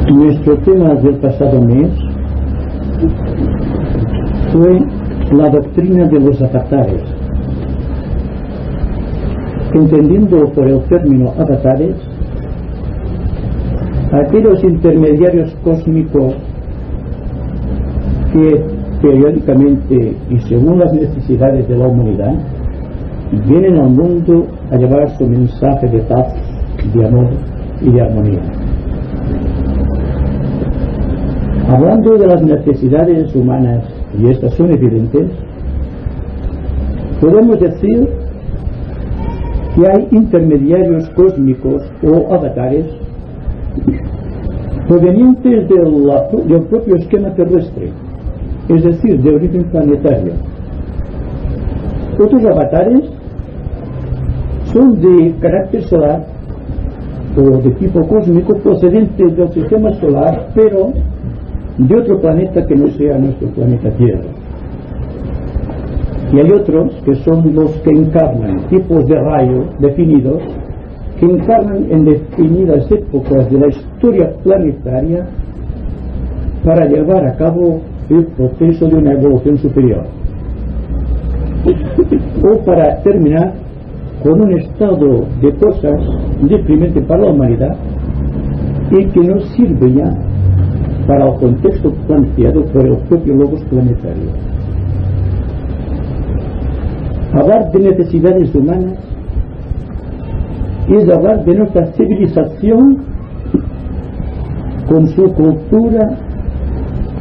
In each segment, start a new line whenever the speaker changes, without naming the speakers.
Nuestro tema del pasado mes fue la doctrina de los avatares. Entendiendo por el término avatares aquellos intermediarios cósmicos que periódicamente y según las necesidades de la humanidad vienen al mundo a llevar su mensaje de paz, de amor y de armonía. Hablando de las necesidades humanas, y estas son evidentes, podemos decir que hay intermediarios cósmicos o avatares provenientes del propio esquema terrestre, es decir, de origen planetario. Otros avatares son de carácter solar o de tipo cósmico procedentes del sistema solar, pero de otro planeta que no sea nuestro planeta Tierra. Y hay otros que son los que encarnan tipos de rayo definidos, que encarnan en definidas épocas de la historia planetaria para llevar a cabo el proceso de una evolución superior, o para terminar con un estado de cosas deprimente para la humanidad y que no sirve ya para el contexto planteado por el propio logos planetario. Hablar de necesidades humanas es hablar de nuestra civilización con su cultura,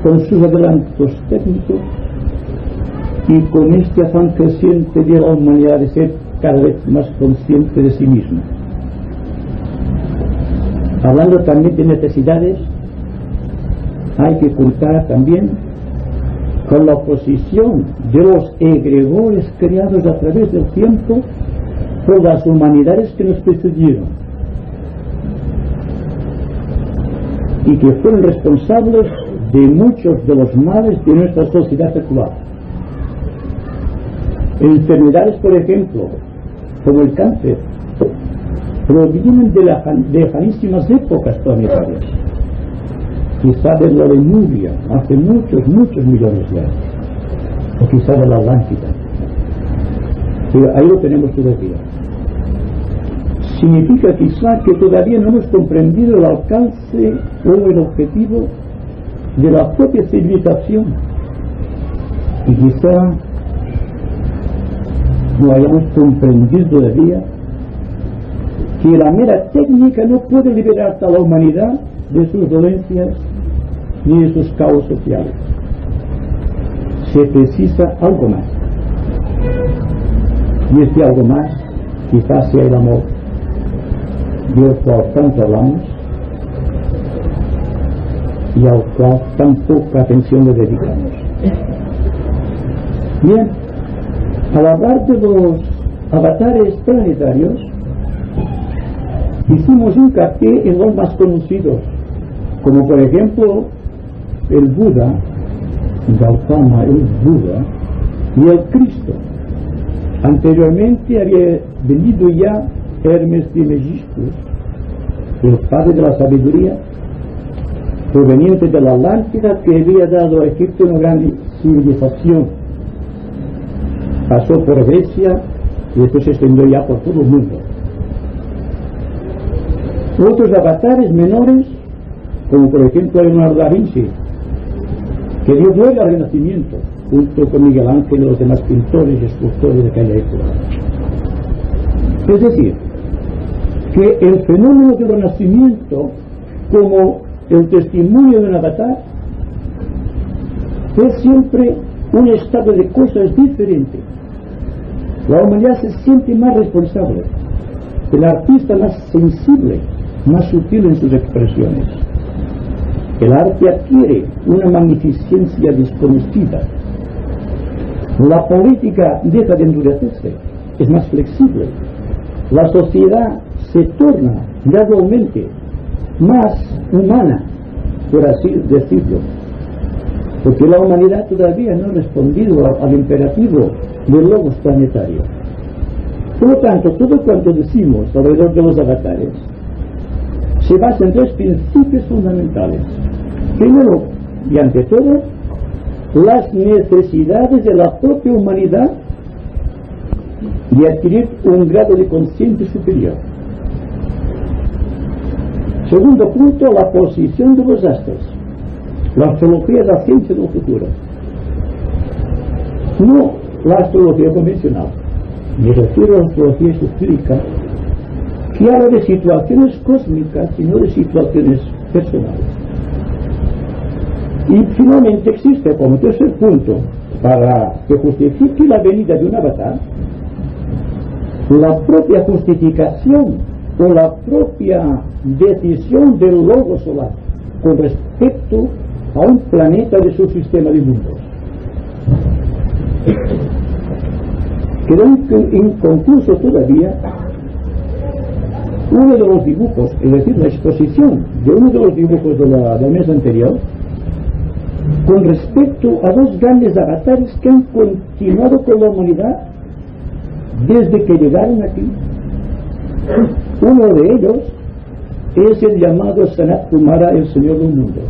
con sus adelantos técnicos y con este afán creciente de la humanidad de ser cada vez más consciente de sí misma. Hablando también de necesidades, hay que contar también con la oposición de los egregores creados a través del tiempo por las humanidades que nos precedieron y que fueron responsables de muchos de los males de nuestra sociedad actual. Enfermedades, por ejemplo, como el cáncer, provienen de lejanísimas épocas planetarias, quizá de la Lemuria, hace muchos millones de años, o quizá de la Atlántida, pero ahí lo tenemos todavía. Significa quizá que todavía no hemos comprendido el alcance o el objetivo de la propia civilización, y quizá no hayamos comprendido todavía que la mera técnica no puede liberar a la humanidad de sus dolencias ni de sus caos sociales. Se precisa algo más, y este algo más quizás sea el amor, del cual tanto hablamos y al cual tan poca atención le dedicamos. Bien, al hablar de los avatares planetarios, hicimos hincapié en los más conocidos, como por ejemplo el Buda, Gautama el Buda, y el Cristo. Anteriormente había venido ya Hermes Trismegisto, el padre de la sabiduría, proveniente de la Atlántida, que había dado a Egipto una gran civilización. Pasó por Grecia y después se extendió ya por todo el mundo. Otros avatares menores, como por ejemplo Leonardo da Vinci, que dio gloria al Renacimiento, junto con Miguel Ángel y los demás pintores y escultores de aquella época. Es decir, que el fenómeno del Renacimiento, como el testimonio de un avatar, es siempre un estado de cosas diferente. La humanidad se siente más responsable, el artista más sensible, más sutil en sus expresiones. El arte adquiere una magnificencia desconocida. La política deja de endurecerse, es más flexible. La sociedad se torna gradualmente más humana, por así decirlo, porque la humanidad todavía no ha respondido al imperativo del logos planetario. Por lo tanto, todo cuanto decimos alrededor de los avatares se basa en dos principios fundamentales. Primero y ante todo, las necesidades de la propia humanidad de adquirir un grado de conciencia superior. Segundo punto, la posición de los astros. La astrología es la ciencia del futuro, no la astrología convencional. Me refiero a la astrología esotérica, que habla de situaciones cósmicas y no de situaciones personales. Y finalmente existe como tercer punto, para que justifique la venida de un avatar, la propia justificación o la propia decisión del logo solar con respecto a un planeta de su sistema de mundos. Quedó inconcluso todavía uno de los dibujos, es decir, la exposición de uno de los dibujos del mes anterior, con respecto a dos grandes avatares que han continuado con la humanidad desde que llegaron aquí. Uno de ellos es el llamado Sanat Kumara, el Señor del Mundo.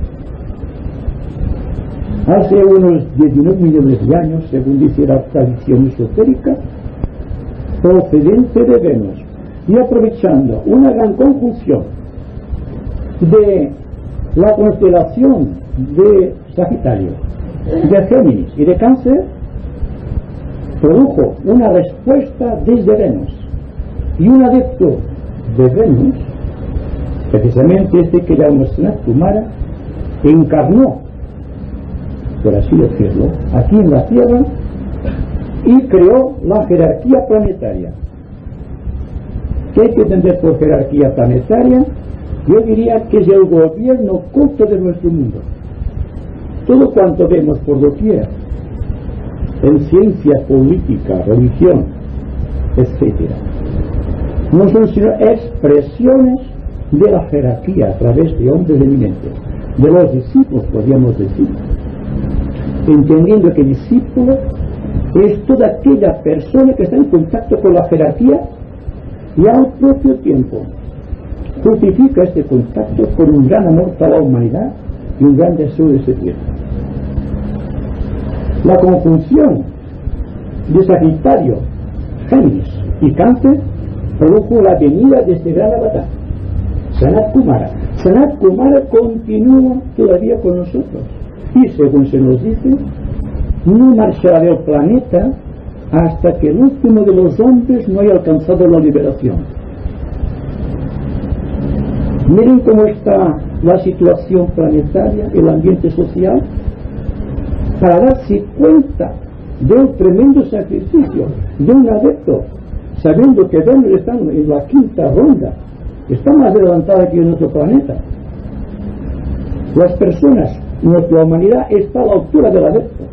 Hace unos 19 millones de años, según dice la tradición esotérica, procedente de Venus, y aprovechando una gran conjunción de la constelación de Sagitario, de Géminis y de Cáncer, produjo una respuesta desde Venus, y un adepto de Venus, precisamente este que llamamos Sanat Kumara, encarnó, por así decirlo, aquí en la Tierra, y creó la jerarquía planetaria. ¿Qué hay que entender por jerarquía planetaria? Yo diría que es el gobierno oculto de nuestro mundo. Todo cuanto vemos por doquier, en ciencia, política, religión, etc., no son sino expresiones de la jerarquía a través de hombres eminentes, de los discípulos, podríamos decir, entendiendo que discípulo es toda aquella persona que está en contacto con la jerarquía y al propio tiempo justifica este contacto con un gran amor para la humanidad y un gran deseo de servir. La conjunción de Sagitario, Géminis y Cáncer produjo la venida de este gran avatar, Sanat Kumara. Sanat Kumara continúa todavía con nosotros y, según se nos dice, no marchará del planeta hasta que el último de los hombres no haya alcanzado la liberación. Miren cómo está la situación planetaria, el ambiente social, para darse cuenta del tremendo sacrificio de un adepto, sabiendo que Venus está en la quinta ronda, está más adelantada que en nuestro planeta. Las personas, nuestra humanidad está a la altura del adepto,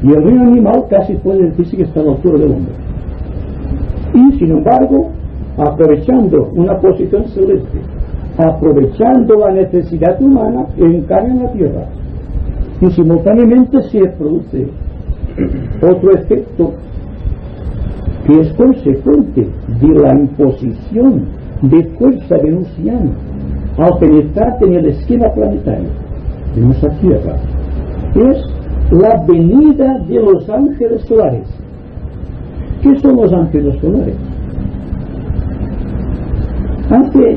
y el reino animal casi puede decirse que está a la altura del hombre. Y sin embargo, aprovechando una posición celeste, aprovechando la necesidad humana, encarna en la tierra, y simultáneamente se produce otro efecto que es consecuente de la imposición de fuerza venusiana al penetrar en el esquema planetario de nuestra tierra. Es la venida de los ángeles solares. ¿Qué son los ángeles solares? Hace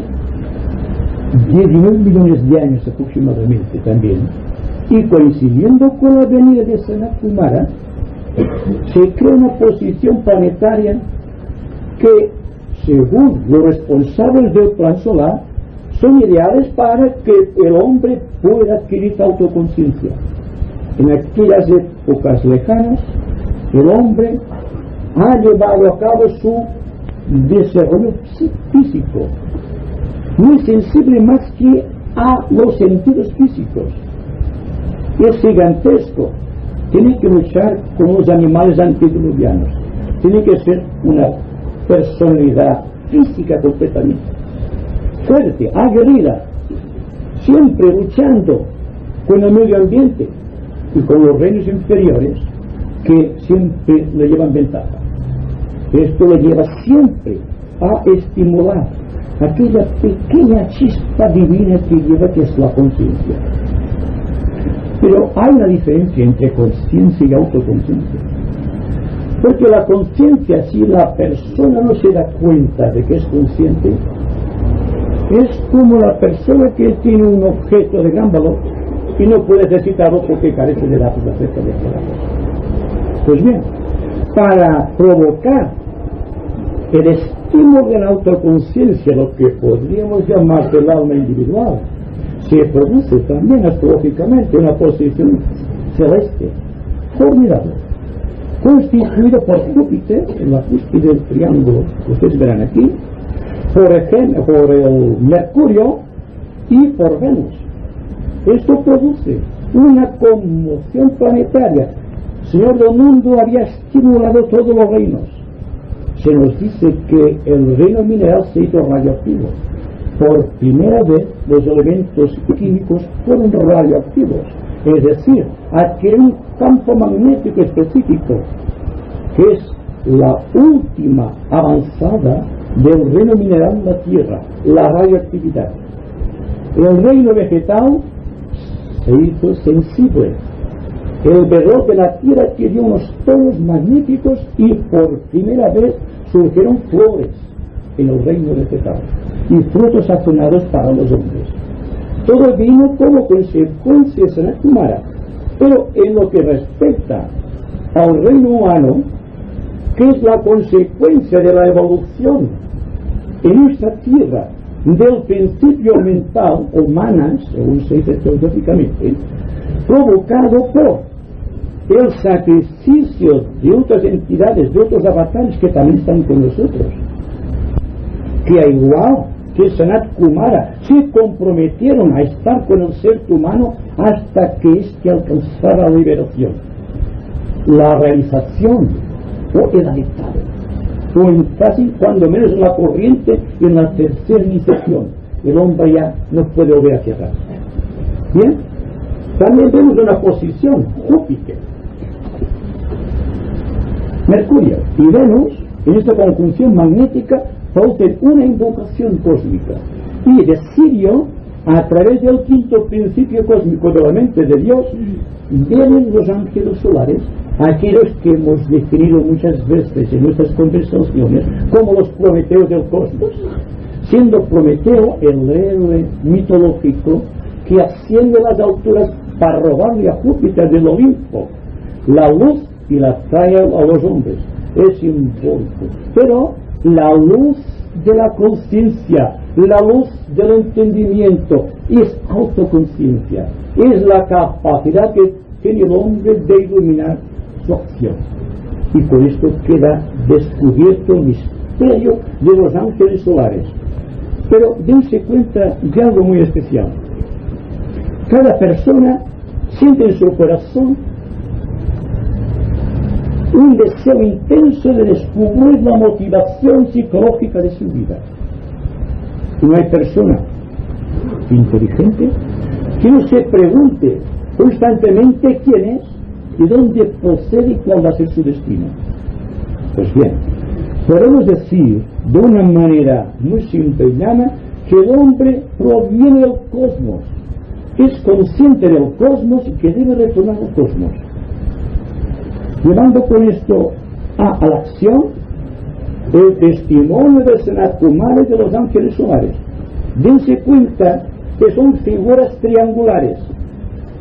19 millones de años aproximadamente también, y coincidiendo con la venida de Sanat Kumara, se crea una posición planetaria que, según los responsables del plan solar, son ideales para que el hombre pueda adquirir autoconciencia. En aquellas épocas lejanas, el hombre ha llevado a cabo su desarrollo físico, muy sensible más que a los sentidos físicos. Es gigantesco, tiene que luchar con los animales antediluvianos, tiene que ser una personalidad física completamente fuerte, aguerrida, siempre luchando con el medio ambiente y con los reinos inferiores que siempre le llevan ventaja. Esto le lleva siempre a estimular aquella pequeña chispa divina que lleva, que es la conciencia. Pero hay una diferencia entre conciencia y autoconciencia. Porque la conciencia, si la persona no se da cuenta de que es consciente, es como la persona que tiene un objeto de gran valor y no puede ejercitarlo porque carece de datos acerca de ese valor. Pues bien, para provocar el estímulo de la autoconciencia, lo que podríamos llamar del alma individual, se produce también astrológicamente una posición celeste formidable, constituida por Júpiter en la cúspide del triángulo que ustedes verán aquí, por el Mercurio y por Venus. Esto produce una conmoción planetaria. El Señor del mundo había estimulado todos los reinos. Se nos dice que el reino mineral se hizo radioactivo. Por primera vez los elementos químicos fueron radioactivos, es decir, adquieren un campo magnético específico, que es la última avanzada del reino mineral en la Tierra, la radioactividad. El reino vegetal se hizo sensible. El verdor de la Tierra adquirió unos tonos magníficos y por primera vez surgieron flores en el reino vegetal y frutos sazonados para los hombres. Todo vino como consecuencia de Sanat Kumara. Pero en lo que respecta al reino humano, que es la consecuencia de la evolución en nuestra tierra del principio mental o manas, según se dice teológicamente, provocado por el sacrificio de otras entidades, de otros avatares que también están con nosotros, que al igual que Sanat Kumara se comprometieron a estar con el ser humano hasta que éste alcanzara la liberación, la realización o el adictado, o en casi cuando menos en la corriente y en la tercera iniciación el hombre ya no puede volver a tierra. Bien, también vemos una posición Júpiter, Mercurio y Venus en esta conjunción magnética producen una invocación cósmica, y de Sirio, a través del quinto principio cósmico de la mente de Dios, vienen los ángeles solares, aquellos que hemos definido muchas veces en nuestras conversaciones como los Prometeos del cosmos, siendo Prometeo el héroe mitológico que asciende a las alturas para robarle a Júpiter del Olimpo la luz y la trae a los hombres. Es simbólico, pero la luz de la conciencia, la luz del entendimiento, es autoconciencia, es la capacidad que tiene el hombre de iluminar su acción. Y con esto queda descubierto el misterio de los ángeles solares. Pero dense cuenta de algo muy especial. Cada persona siente en su corazón un deseo intenso de descubrir la motivación psicológica de su vida. Y no hay persona inteligente que no se pregunte constantemente quién es y dónde procede y cuál va a ser su destino. Pues bien, podemos decir de una manera muy simple y llana que el hombre proviene del cosmos, es consciente del cosmos y que debe retornar al cosmos. Llevando con esto a la acción el testimonio de Sanat Kumara y de los ángeles solares. Dense cuenta que son figuras triangulares.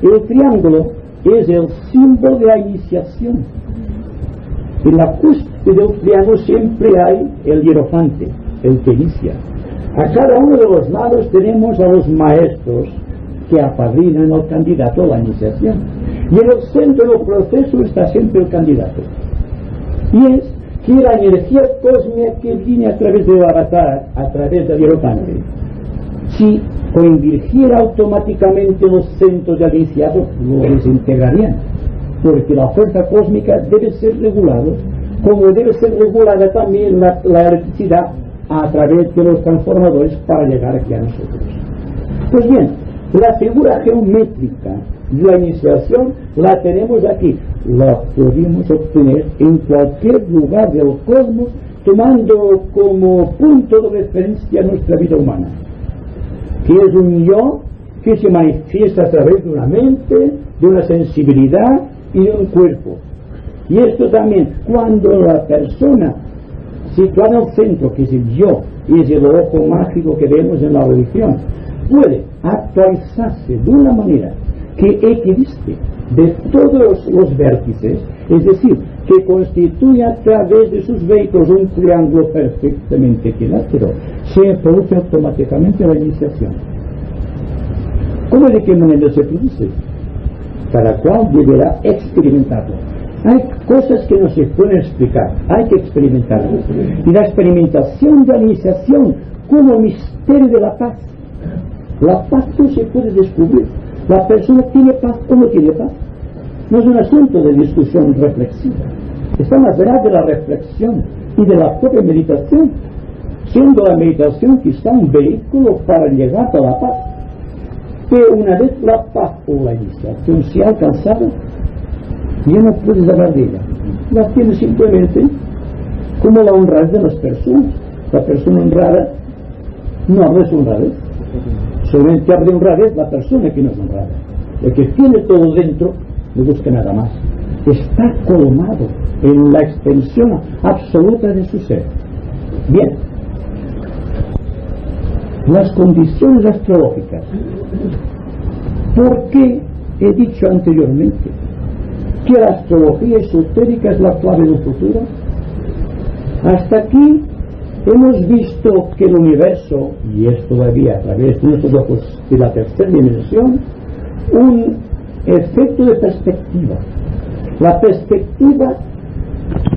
El triángulo es el símbolo de la iniciación. En la cúspide del triángulo siempre hay el hierofante, el que inicia. A cada uno de los lados tenemos a los maestros que apadrinan al candidato a la iniciación. Y en el centro del proceso está siempre el candidato. Y es que la energía cósmica que viene a través del avatar, a través del hierofante, si convirtiera automáticamente los centros de iniciados, lo desintegrarían. Porque la fuerza cósmica debe ser regulada, como debe ser regulada también la electricidad a través de los transformadores para llegar aquí a nosotros. Pues bien, la figura geométrica de la iniciación la tenemos aquí. La podemos obtener en cualquier lugar del cosmos tomando como punto de referencia nuestra vida humana, que es un yo que se manifiesta a través de una mente, de una sensibilidad y de un cuerpo. Y esto también, cuando la persona situada al centro, que es el yo, y es el ojo mágico que vemos en la religión, puede actualizarse de una manera que equidiste de todos los vértices, es decir, que constituye a través de sus vehículos un triángulo perfectamente equilátero, se produce automáticamente la iniciación. ¿Cómo de qué manera se produce? Cada cual deberá experimentarlo. Hay cosas que no se pueden explicar, hay que experimentarlas. Y la experimentación de la iniciación como misterio de la paz. La paz no se puede descubrir. La persona tiene paz o no tiene paz. No es un asunto de discusión reflexiva. Está más allá de la reflexión y de la propia meditación, siendo la meditación quizá un vehículo para llegar a la paz. Pero una vez la paz o la iniciación se ha alcanzado, ya no puedes hablar de ella. La tienes simplemente como la honradez de las personas. La persona honrada no habla de honradez. Solamente habla de honradez la persona que no es honrada. El que tiene todo dentro no busca nada más. Está colmado en la extensión absoluta de su ser. Bien. Las condiciones astrológicas. ¿Por qué he dicho anteriormente que la astrología esotérica es la clave del futuro? Hasta aquí hemos visto que el universo, y es todavía a través de nuestros ojos de la tercera dimensión, un efecto de perspectiva. La perspectiva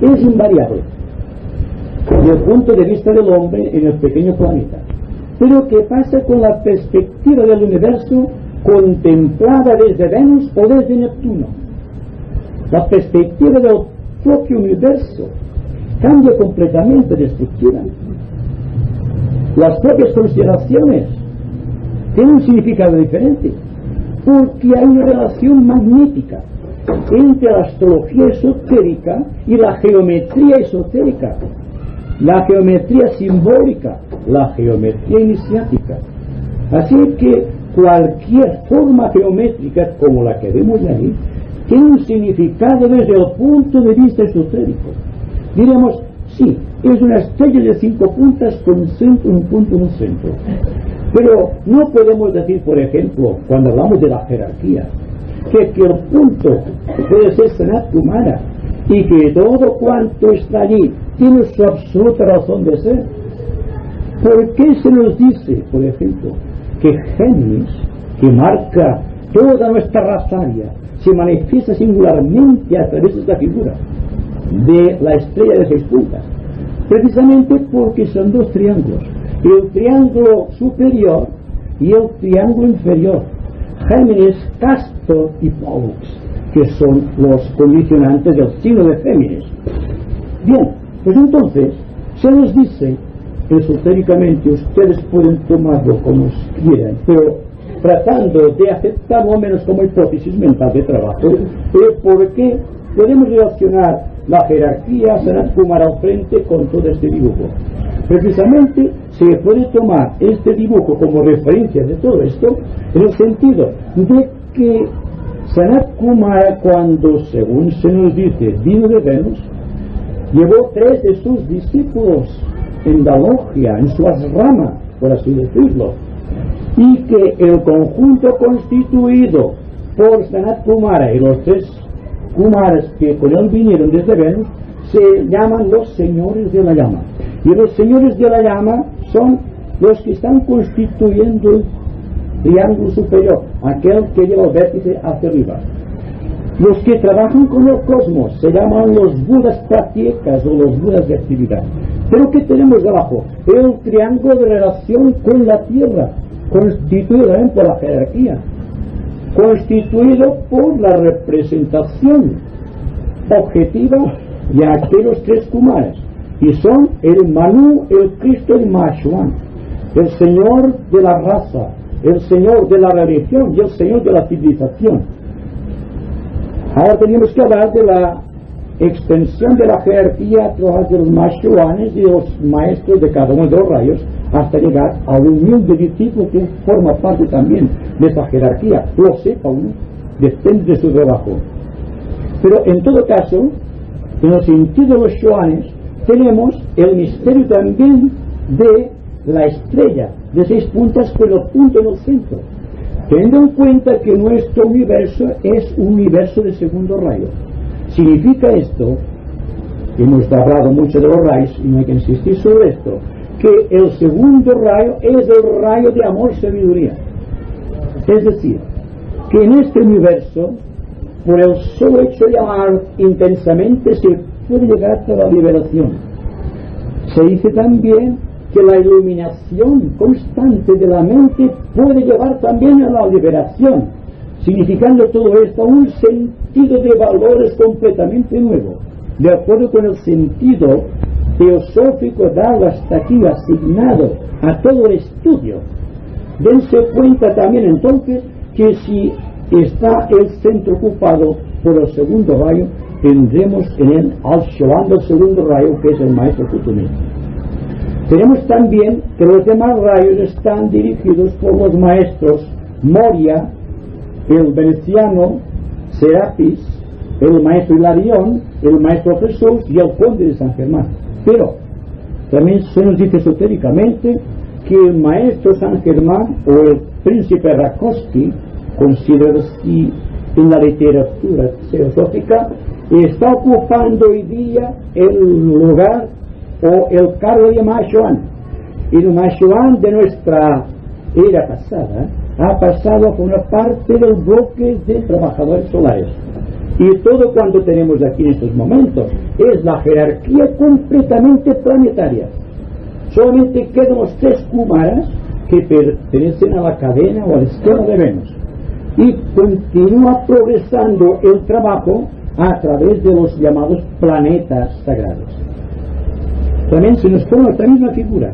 es invariable desde el punto de vista del hombre en el pequeño planeta. Pero ¿qué pasa con la perspectiva del universo contemplada desde Venus o desde Neptuno? La perspectiva del propio universo cambia completamente de estructura. Las propias consideraciones tienen un significado diferente, porque hay una relación magnética entre la astrología esotérica y la geometría esotérica, la geometría simbólica, la geometría iniciática. Así que cualquier forma geométrica como la que vemos ahí tiene un significado desde el punto de vista esotérico. Diremos, sí, es una estrella de 5 puntas con un punto en un centro. Pero no podemos decir, por ejemplo, cuando hablamos de la jerarquía, que el punto puede ser Sanat Kumara y que todo cuanto está allí tiene su absoluta razón de ser. ¿Por qué se nos dice, por ejemplo, que Géminis, que marca toda nuestra raza aria, se manifiesta singularmente a través de esta figura de la estrella de 6 puntas? Precisamente porque son 2 triángulos, el triángulo superior y el triángulo inferior, Géminis, Castor y Pollux, que son los condicionantes del signo de Géminis. Bien, pues entonces se nos dice esotéricamente, ustedes pueden tomarlo como quieran, pero tratando de aceptarlo al menos como hipótesis mental de trabajo, porque podemos relacionar la jerarquía Sanat Kumara al frente con todo este dibujo. Precisamente se puede tomar este dibujo como referencia de todo esto en el sentido de que Sanat Kumara, cuando según se nos dice vino de Venus, llevó 3 de sus discípulos en la logia, en su asrama, por así decirlo, y que el conjunto constituido por Sanat Kumara y los 3 Kumaras que con él vinieron desde Venus se llaman los señores de la llama. Y los señores de la llama son los que están constituyendo el triángulo superior, aquel que lleva el vértice hacia arriba. Los que trabajan con el cosmos se llaman los budas pratyecas o los budas de actividad. Pero ¿qué tenemos debajo? El triángulo de relación con la Tierra, constituido también por la jerarquía, constituido por la representación objetiva de aquellos 3 Kumaras, y son el Manu, el Cristo y el Mahashohan, el Señor de la raza, el Señor de la religión y el Señor de la civilización. Ahora tenemos que hablar de la extensión de la jerarquía a través de los Mashuanes y de los maestros de cada uno de los rayos, hasta llegar a un humilde discípulo que forma parte también de esa jerarquía. Lo sepa uno, depende de su trabajo. Pero en todo caso, en el sentido de los Shuanes, tenemos el misterio también de la estrella de 6 puntas con el punto en el centro. Teniendo en cuenta que nuestro universo es un universo de segundo rayo. Significa esto, hemos hablado mucho de los rayos y no hay que insistir sobre esto, que el segundo rayo es el rayo de amor-sabiduría. Es decir, que en este universo, por el solo hecho de amar intensamente, se puede llegar hasta la liberación. Se dice también que la iluminación constante de la mente puede llevar también a la liberación, significando todo esto un sentido de valores completamente nuevo, de acuerdo con el sentido teosófico dado hasta aquí, asignado a todo el estudio. Dense cuenta también entonces que si está el centro ocupado por el segundo rayo, tendremos en él al Shoan del segundo rayo, que es el maestro Kuthumi. Tenemos también que los demás rayos están dirigidos por los maestros Moria, el veneciano, Serapis, el maestro Hilarión, el maestro Jesús y el conde de San Germán. Pero también se nos dice esotéricamente que el maestro San Germán o el príncipe Rakowski, considerado así en la literatura teosófica, está ocupando hoy día el lugar o el cargo de Mashuan. Y el Mashuan de nuestra era pasada ha pasado a formar parte del bloque de trabajadores solares. Y todo cuanto tenemos aquí en estos momentos es la jerarquía completamente planetaria. Solamente quedan los 3 Kumaras que pertenecen a la cadena o al esquema de Venus. Y continúa progresando el trabajo a través de los llamados planetas sagrados. También se nos forma esta misma figura.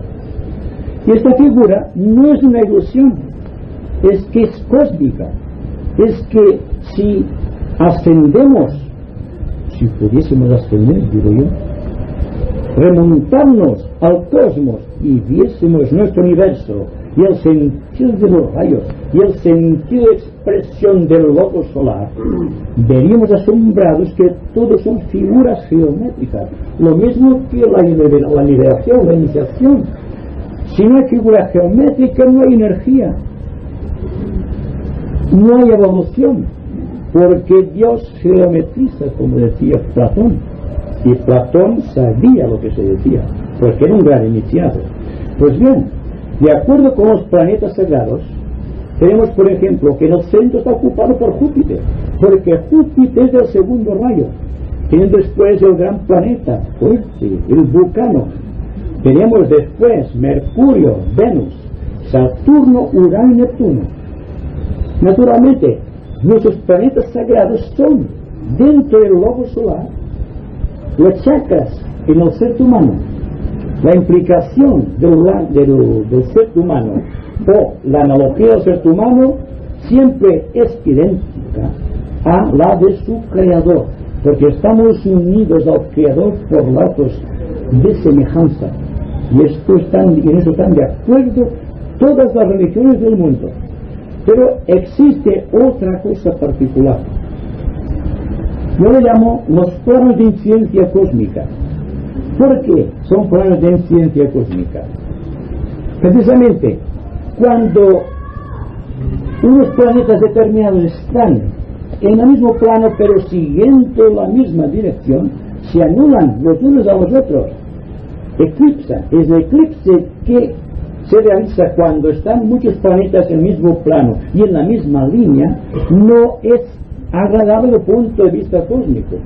Y esta figura no es una ilusión, es que es cósmica. Es que si ascendemos, si pudiésemos ascender, digo yo, remontarnos al cosmos y viésemos nuestro universo y el sentido de los rayos y el sentido de expresión del logo solar, veríamos asombrados que todos son figuras geométricas, lo mismo que la liberación, la iniciación. Si no hay figura geométrica, no hay energía, no hay evolución, porque Dios geometriza, como decía Platón, y Platón sabía lo que se decía, porque era un gran iniciado. Pues bien, de acuerdo con los planetas sagrados, tenemos por ejemplo que en el centro está ocupado por Júpiter, porque Júpiter es el segundo rayo. Tienen después el gran planeta fuerte, el Vulcano. Tenemos después Mercurio, Venus, Saturno, Urano y Neptuno. Naturalmente, nuestros planetas sagrados son, dentro del globo solar, los chakras en el ser humano. La implicación del ser humano o la analogía del ser humano siempre es idéntica a la de su creador, porque estamos unidos al creador por lazos de semejanza, y en eso están de acuerdo todas las religiones del mundo. Pero existe otra cosa particular. Yo le llamo los planos de incidencia cósmica. ¿Por qué son planos de incidencia cósmica? Precisamente cuando unos planetas determinados están en el mismo plano pero siguiendo la misma dirección, se anulan los unos a los otros, eclipsan. Es el eclipse que se realiza cuando están muchos planetas en el mismo plano y en la misma línea, no es agradable desde el punto de vista cósmico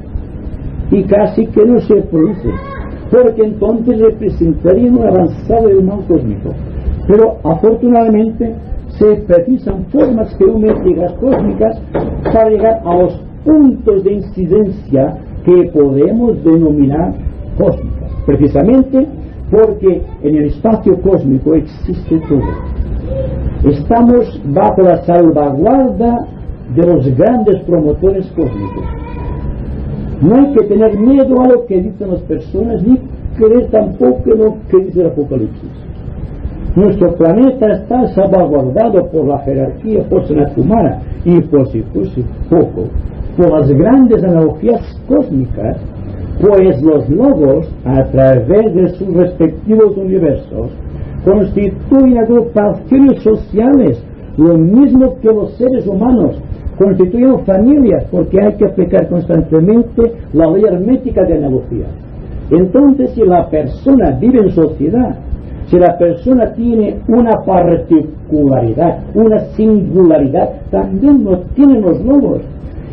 y casi que no se produce, porque entonces representaría un avanzado del mal cósmico. Pero afortunadamente se precisan formas geométricas cósmicas para llegar a los puntos de incidencia que podemos denominar cósmicas, precisamente porque en el espacio cósmico existe todo. Estamos bajo la salvaguarda de los grandes promotores cósmicos. No hay que tener miedo a lo que dicen las personas, ni creer tampoco en lo que dice el Apocalipsis. Nuestro planeta está salvaguardado por la jerarquía post-humana y por si fuese poco, por las grandes analogías cósmicas, pues los logos, a través de sus respectivos universos, constituyen agrupaciones sociales, lo mismo que los seres humanos constituyen familias, porque hay que aplicar constantemente la ley hermética de analogía. Entonces, si la persona vive en sociedad, si la persona tiene una particularidad, una singularidad, también lo tienen los logos.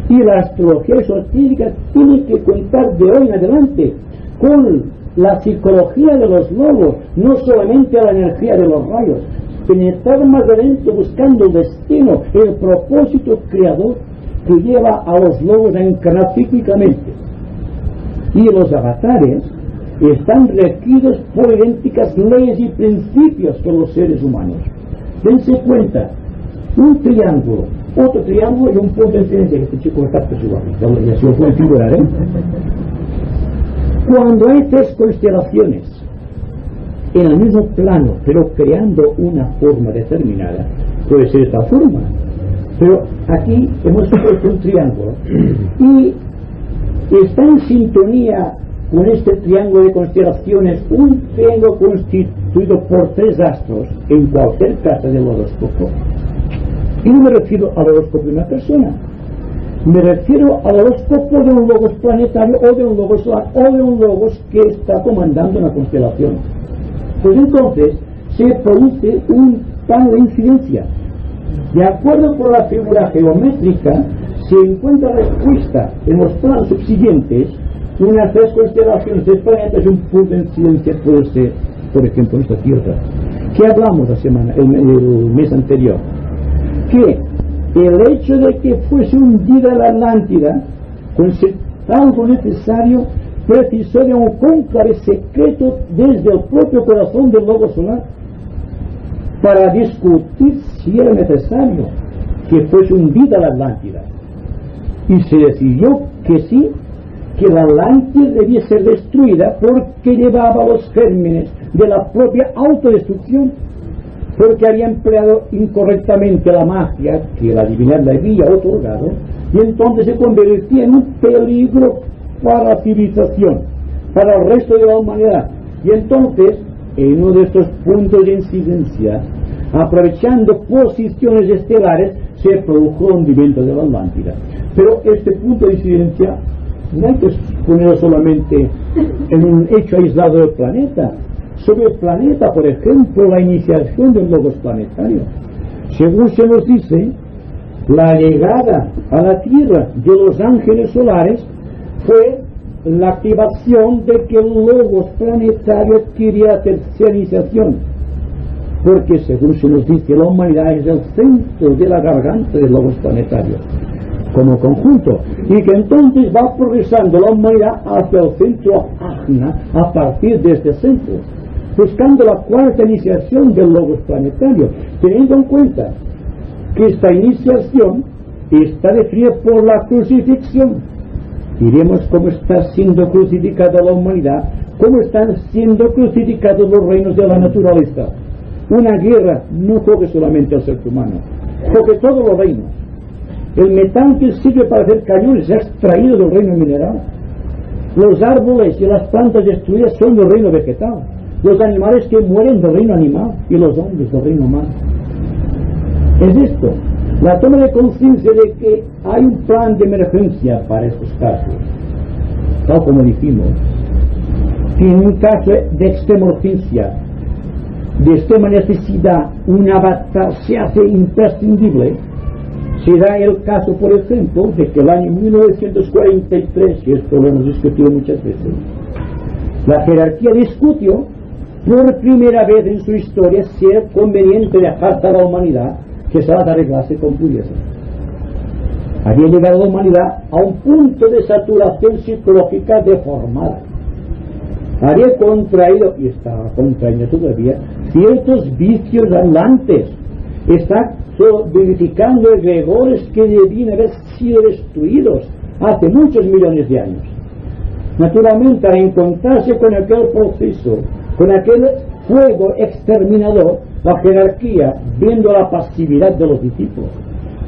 Y la astrología esotérica tiene que contar de hoy en adelante con la psicología de los logos, no solamente la energía de los rayos, penetrar más adentro buscando el destino, el propósito creador que lleva a los logos a encarnar cíclicamente. Y los avatares están regidos por idénticas leyes y principios que los seres humanos. Dense cuenta, un triángulo, otro triángulo y un punto de incidencia, que este chico está presumiendo, y así lo pueden figurar, ¿eh? Cuando hay tres constelaciones en el mismo plano, pero creando una forma determinada, puede ser esta forma, pero aquí hemos puesto un triángulo y está en sintonía con este triángulo de constelaciones, un triángulo constituido por tres astros en cualquier casa del horóscopo. Y no me refiero al horóscopo de una persona, me refiero al horóscopo de un logos planetario o de un logos solar o de un logos que está comandando una constelación. Pues entonces se produce un plano de incidencia. De acuerdo con la figura geométrica, se encuentra respuesta en los planos subsiguientes. Unas tres constelaciones de planetas y un punto de incidencia puede ser, por ejemplo, esta Tierra. ¿Qué hablamos la semana, el mes anterior? Que el hecho de que fuese hundida la Atlántida, con algo necesario, precisó de un cónclave secreto desde el propio corazón del logo solar para discutir si era necesario que fuese hundida la Atlántida. Y se decidió que sí, que la Atlántida debía ser destruida porque llevaba los gérmenes de la propia autodestrucción, porque había empleado incorrectamente la magia que la divinidad le había otorgado, y entonces se convertía en un peligro para la civilización, para el resto de la humanidad. Y entonces, en uno de estos puntos de incidencia, aprovechando posiciones estelares, se produjo el hundimiento de la Atlántida. Pero este punto de incidencia no hay que ponerlo solamente en un hecho aislado del planeta. Sobre el planeta, por ejemplo, la iniciación del logos planetario, según se nos dice, la llegada a la Tierra de los ángeles solares fue la activación de que el logos planetario adquiría la tercera iniciación, porque según se nos dice, la humanidad es el centro de la garganta del logos planetario como conjunto, y que entonces va progresando la humanidad hacia el centro Ajna a partir de este centro, buscando la cuarta iniciación del logos planetario, teniendo en cuenta que esta iniciación está definida por la crucifixión. Diremos cómo está siendo crucificada la humanidad, cómo están siendo crucificados los reinos de la naturaleza. Una guerra no coge solamente al ser humano, coge todos los reinos. El metal que sirve para hacer cañones se ha extraído del reino mineral. Los árboles y las plantas destruidas son del reino vegetal. Los animales que mueren del reino animal y los hombres del reino humano. Es esto, la toma de conciencia de que hay un plan de emergencia para estos casos, tal como dijimos. Si en un caso de extrema urgencia, de extrema necesidad, un avatar se hace imprescindible, se da el caso, por ejemplo, de que el año 1943, y esto lo hemos discutido muchas veces, la jerarquía discutió por primera vez en su historia si era conveniente dejar a la humanidad que se las arreglase con pureza. Había llegado la humanidad a un punto de saturación psicológica deformada. Había contraído, y estaba contrayendo todavía, ciertos vicios andantes. Está verificando egregores que debían haber sido destruidos hace muchos millones de años. Naturalmente, al encontrarse con aquel proceso, con aquel fuego exterminador, la jerarquía, viendo la pasividad de los discípulos,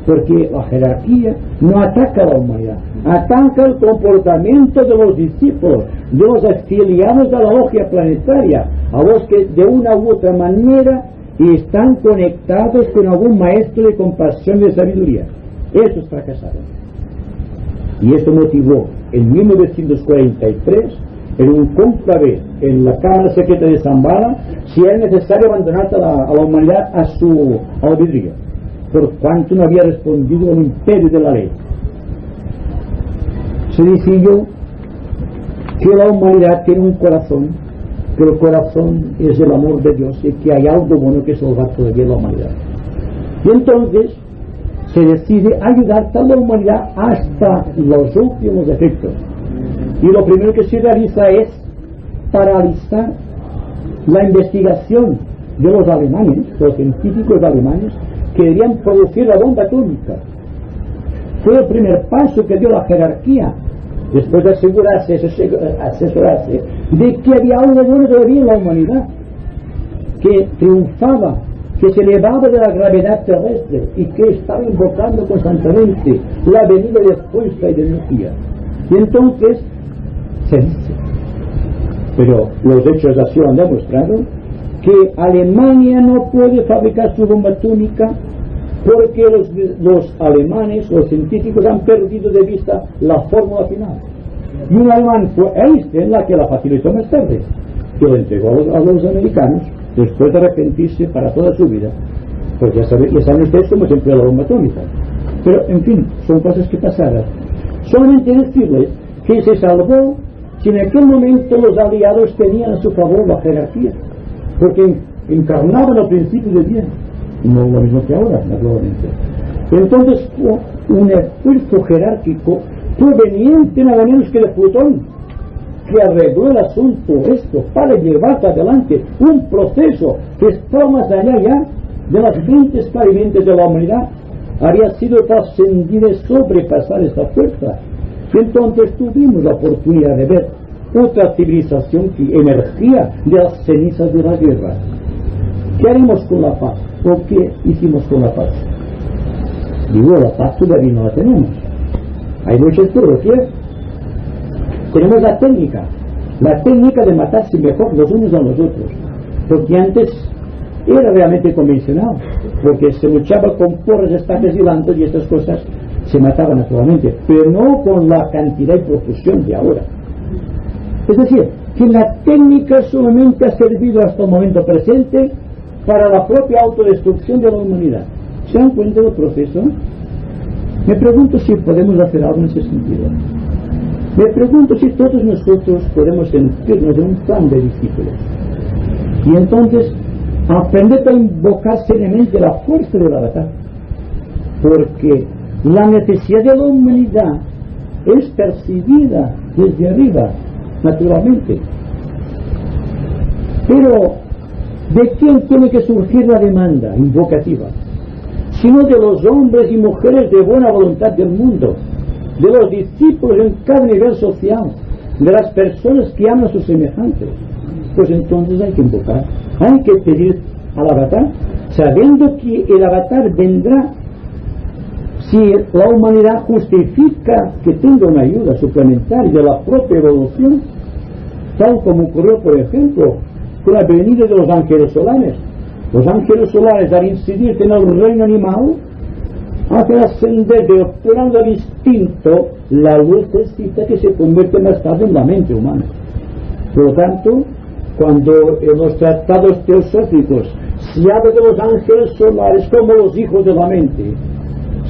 porque la jerarquía no ataca a la humanidad, ataca el comportamiento de los discípulos, de los afiliados a la logia planetaria, a los que de una u otra manera están conectados con algún maestro de compasión y de sabiduría. Esos fracasaron. Y esto motivó en 1943, en un cónclave en la Cámara Secreta de Zambala, si era necesario abandonar a la humanidad a su albedrío, por cuanto no había respondido al imperio de la ley. Se decidió que la humanidad tiene un corazón, que el corazón es el amor de Dios y que hay algo bueno que salvar todavía la humanidad. Y entonces se decide ayudar a la humanidad hasta los últimos efectos. Y lo primero que se realiza es paralizar la investigación de los alemanes, los científicos alemanes, que querían producir la bomba atómica. Fue el primer paso que dio la jerarquía, después de asesorarse de que había algo bueno todavía en la humanidad, que triunfaba, que se elevaba de la gravedad terrestre y que estaba invocando constantemente la venida de fuerza y de energía. Y entonces se dice, pero los hechos así han demostrado, que Alemania no puede fabricar su bomba atómica porque los alemanes, los científicos, han perdido de vista la fórmula final. Y un alemán fue Einstein la que la facilitó más tarde, que lo entregó a los americanos después de arrepentirse para toda su vida, porque ya saben ustedes cómo se emplea la bomba atómica. Pero en fin, son cosas que pasaron. Solamente decirles que se salvó si en aquel momento los aliados tenían a su favor la jerarquía, porque encarnaban el principio del bien, no lo mismo que ahora, naturalmente. Entonces un esfuerzo jerárquico proveniente nada menos que de Plutón, que arregló el asunto esto para llevar adelante un proceso que está más allá ya de las 20 experimentos de la humanidad, había sido trascendido y sobrepasar esta fuerza. Entonces tuvimos la oportunidad de ver otra civilización que emergía de las cenizas de la guerra. ¿Qué haremos con la paz? ¿O qué hicimos con la paz? Digo, la paz todavía no la tenemos. Hay muchas teologías. Tenemos la técnica de matarse mejor los unos a los otros, porque antes era realmente convencional, porque se luchaba con porras, estacas y lanzas y estas cosas se mataban naturalmente, pero no con la cantidad y profusión de ahora. Es decir, que la técnica solamente ha servido hasta el momento presente para la propia autodestrucción de la humanidad. ¿Se dan cuenta del proceso? Me pregunto si podemos hacer algo en ese sentido. Me pregunto si todos nosotros podemos sentirnos en un plan de discípulos. Y entonces aprender a invocar seriamente la fuerza de la batalla. Porque la necesidad de la humanidad es percibida desde arriba, naturalmente. Pero, ¿de quién tiene que surgir la demanda invocativa? Sino de los hombres y mujeres de buena voluntad del mundo, de los discípulos en cada nivel social, de las personas que aman a sus semejantes. Pues entonces hay que invocar, hay que pedir al avatar, sabiendo que el avatar vendrá si la humanidad justifica que tenga una ayuda suplementaria de la propia evolución, tal como ocurrió, por ejemplo, con la venida de los ángeles solares. Los ángeles solares, al incidir en el reino animal, hacen ascender de plano distinto la lucecita que se convierte más tarde en la mente humana. Por lo tanto, cuando en los tratados teosóficos se habla de los ángeles solares como los hijos de la mente,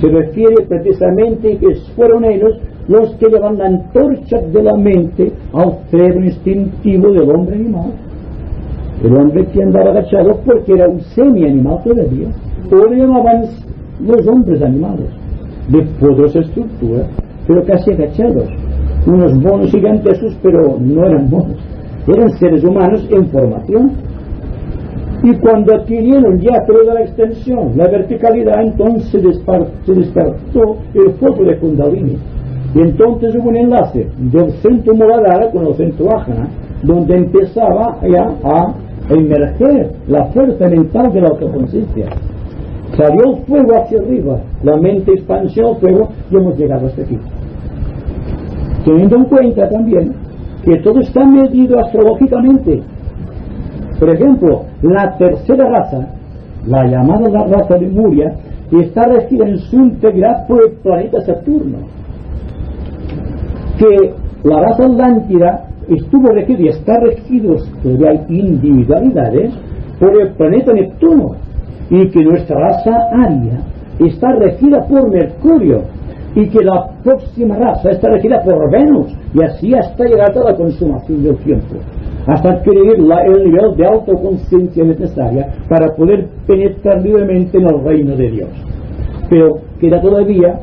se refiere precisamente que fueron ellos los que llevan la antorcha de la mente al cerebro instintivo del hombre animal. El hombre que andaba agachado porque era un semi-animal todavía, o le llamaban los hombres animales, de poderosa estructura, pero casi agachados, unos monos gigantescos, pero no eran monos, eran seres humanos en formación. Y cuando adquirieron ya toda la extensión, la verticalidad, entonces se despertó el fuego de Kundalini, Y entonces hubo un enlace del centro Muladhara con el centro Ajna, donde empezaba ya a emerger la fuerza mental de la autoconciencia. Salió el fuego hacia arriba, la mente expansió el fuego y hemos llegado hasta aquí. Teniendo en cuenta también que todo está medido astrológicamente. Por ejemplo, la tercera raza, la llamada la raza de Muria, está regida en su integridad por el planeta Saturno. Que la raza Atlántida estuvo regida y está regido, todavía hay individualidades, por el planeta Neptuno, y que nuestra raza Aria está regida por Mercurio, y que la próxima raza está regida por Venus, y así hasta llegar a la consumación del tiempo, hasta adquirir el nivel de autoconciencia necesaria para poder penetrar libremente en el reino de Dios. Pero queda todavía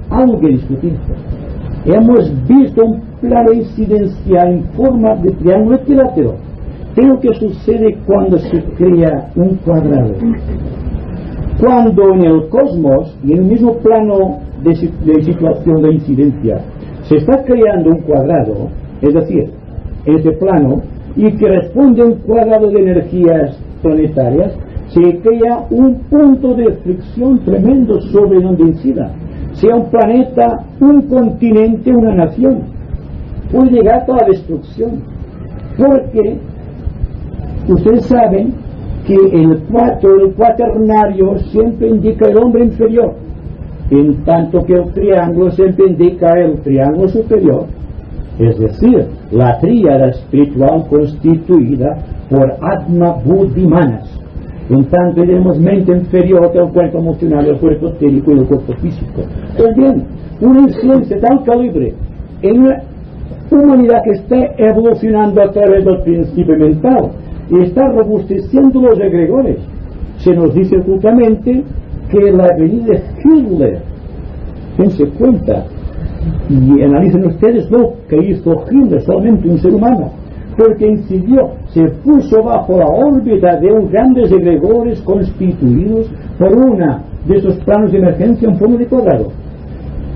algo que discutir. Hemos visto un plano incidencial en forma de triángulo equilátero. ¿Qué es lo que sucede cuando se crea un cuadrado? Cuando en el cosmos y en el mismo plano de situación de incidencia se está creando un cuadrado, es decir, ese plano, y que responde a un cuadrado de energías planetarias, se crea un punto de fricción tremendo sobre donde incida, sea un planeta, un continente, una nación. Puede llegar a la destrucción, porque ustedes saben que el cuaternario siempre indica el hombre inferior, en tanto que el triángulo siempre indica el triángulo superior, es decir, la tríada espiritual constituida por Atma, Buddhi, Manas. En tanto tenemos mente inferior del cuerpo emocional, el cuerpo etérico y el cuerpo físico. Pues bien, una incidencia de tal calibre en una humanidad que está evolucionando a través del principio mental y está robusteciendo los egregores. Se nos dice ocultamente que la venida de Hitler, dense cuenta y analicen ustedes lo que hizo Hitler, solamente un ser humano, porque incidió, se puso bajo la órbita de un grandes egregores constituidos por una de esos planos de emergencia en forma de cuadrado.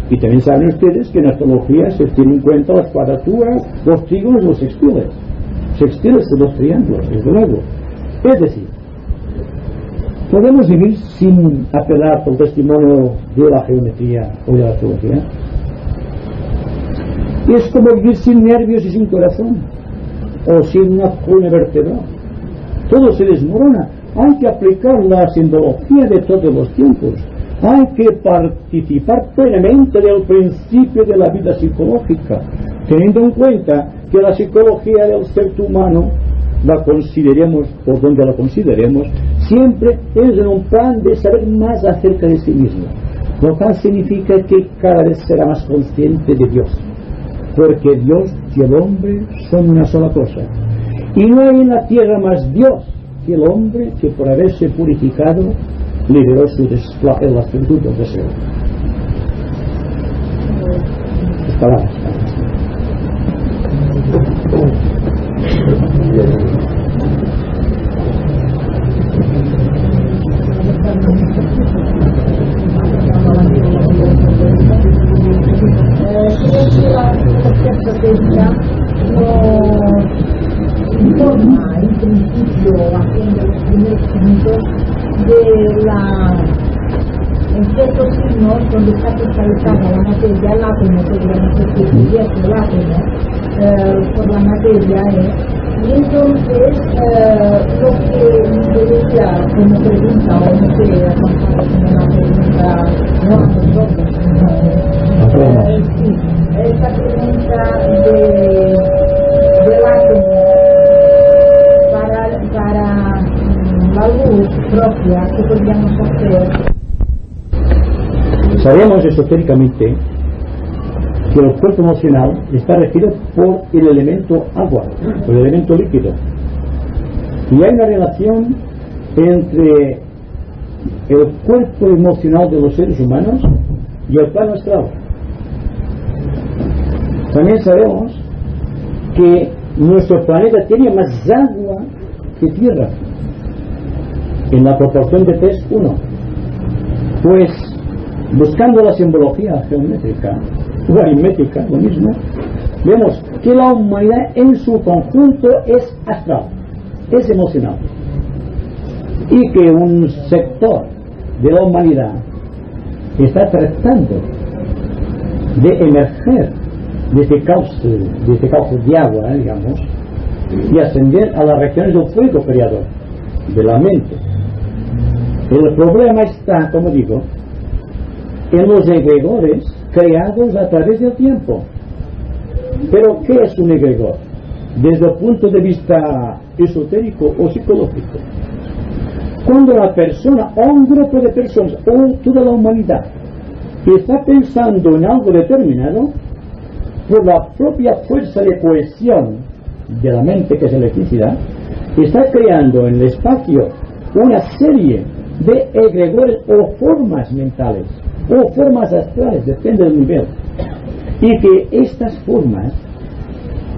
Y también saben ustedes que en astrología se tienen en cuenta las cuadraturas, los trígonos y los sextiles. Sextiles son los triángulos, desde luego. Es decir, ¿podemos vivir sin apelar al testimonio de la geometría o de la astrología? Es como vivir sin nervios y sin corazón, o sin una columna vertebral. Todo se desmorona. Hay que aplicar la simbología de todos los tiempos. Hay que participar plenamente del principio de la vida psicológica, teniendo en cuenta que la psicología del ser humano, la consideremos por donde la consideremos, siempre es en un plan de saber más acerca de sí mismo, lo cual significa que cada vez será más consciente de Dios, porque Dios y el hombre son una sola cosa, y no hay en la tierra más Dios que el hombre, que por haberse purificado liberó su la virtud del deseo. Palabras.
Informa en principio haciendo los primeros puntos de en ciertos signos donde está cristalizada la materia, el átomo, podríamos decir, el átomo por la materia, y entonces lo que debería como pregunta, o no sé, como una pregunta, no a nosotros, sí, esta pregunta del átomo para la luz propia que podríamos hacer.
Sabemos esotéricamente que el cuerpo emocional está regido por el elemento agua, por el elemento líquido, y hay una relación entre el cuerpo emocional de los seres humanos y el plano astral. También sabemos que nuestro planeta tiene más agua que tierra, en la proporción de 3:1. Pues buscando la simbología geométrica, o aritmética, lo mismo, vemos que la humanidad en su conjunto es astral, es emocional, y que un sector de la humanidad está tratando de emerger de este cauce de agua, digamos, y ascender a las regiones del fuego creador, de la mente. El problema está, como digo, en los egregores creados a través del tiempo. Pero ¿qué es un egregor? Desde el punto de vista esotérico o psicológico. Cuando la persona o un grupo de personas o toda la humanidad está pensando en algo determinado, por la propia fuerza de cohesión de la mente, que es electricidad, está creando en el espacio una serie de egregores o formas mentales o formas astrales, depende del nivel, y que estas formas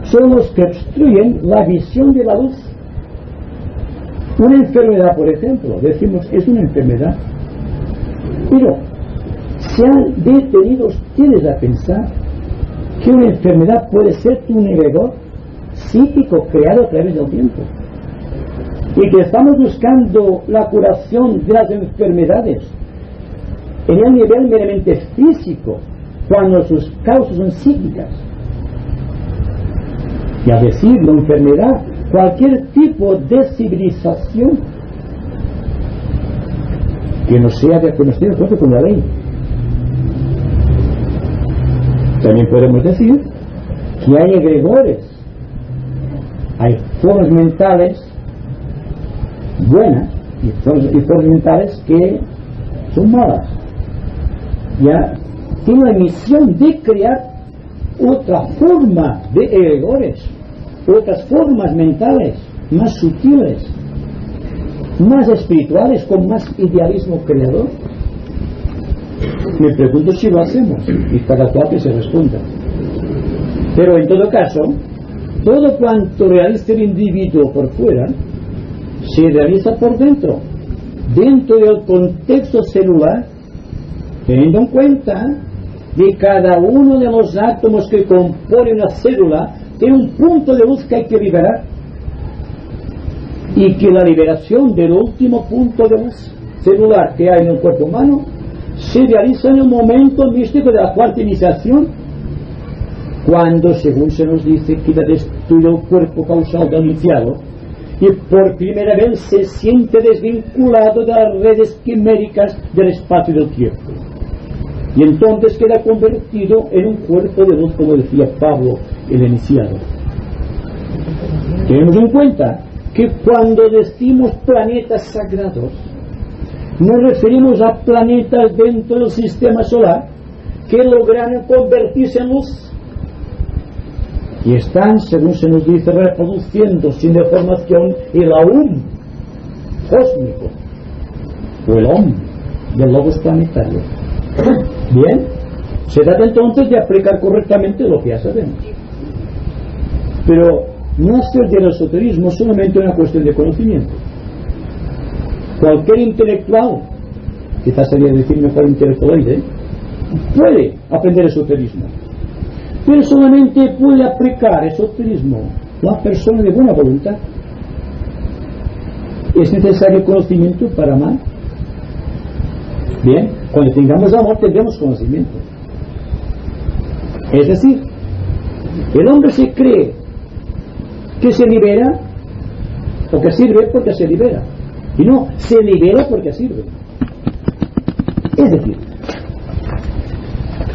son los que obstruyen la visión de la luz. Una enfermedad, por ejemplo, decimos es una enfermedad, pero se han detenido ustedes a pensar que una enfermedad puede ser un egregor psíquico creado a través del tiempo, y que estamos buscando la curación de las enfermedades en el nivel meramente físico, cuando sus causas son psíquicas. Y al decir la enfermedad, cualquier tipo de civilización que no sea de acuerdo con la ley. También podemos decir que hay egregores, hay formas mentales buenas y formas mentales que son malas. Ya tiene la misión de crear otra forma de egregores, otras formas mentales más sutiles, más espirituales, con más idealismo creador. Me pregunto si lo hacemos, y cada cual que se responda. Pero en todo caso, todo cuanto realiza el individuo por fuera se realiza por dentro del contexto celular, teniendo en cuenta que cada uno de los átomos que componen una célula tiene un punto de luz que hay que liberar, y que la liberación del último punto de luz celular que hay en el cuerpo humano se realiza en el momento místico de la cuarta iniciación, cuando, según se nos dice, queda destruido el cuerpo causal del iniciado y por primera vez se siente desvinculado de las redes quiméricas del espacio y del tiempo, y entonces queda convertido en un cuerpo de luz, como decía Pablo el iniciado. Tenemos en cuenta que cuando decimos planetas sagrados nos referimos a planetas dentro del sistema solar que lograron convertirse en luz y están, según se nos dice, reproduciendo sin deformación el aum cósmico o el om del logos planetario. Bien, se trata entonces de aplicar correctamente lo que ya sabemos. Pero no hacer del esoterismo solamente una cuestión de conocimiento. Cualquier intelectual, quizás sería decir mejor intelectualoide, puede aprender esoterismo, pero solamente puede aplicar esoterismo la persona de buena voluntad. Es necesario conocimiento para amar. Bien, cuando tengamos amor tendremos conocimiento. Es decir, el hombre se cree que se libera o que sirve porque se libera, y no, se libera porque sirve. Es decir,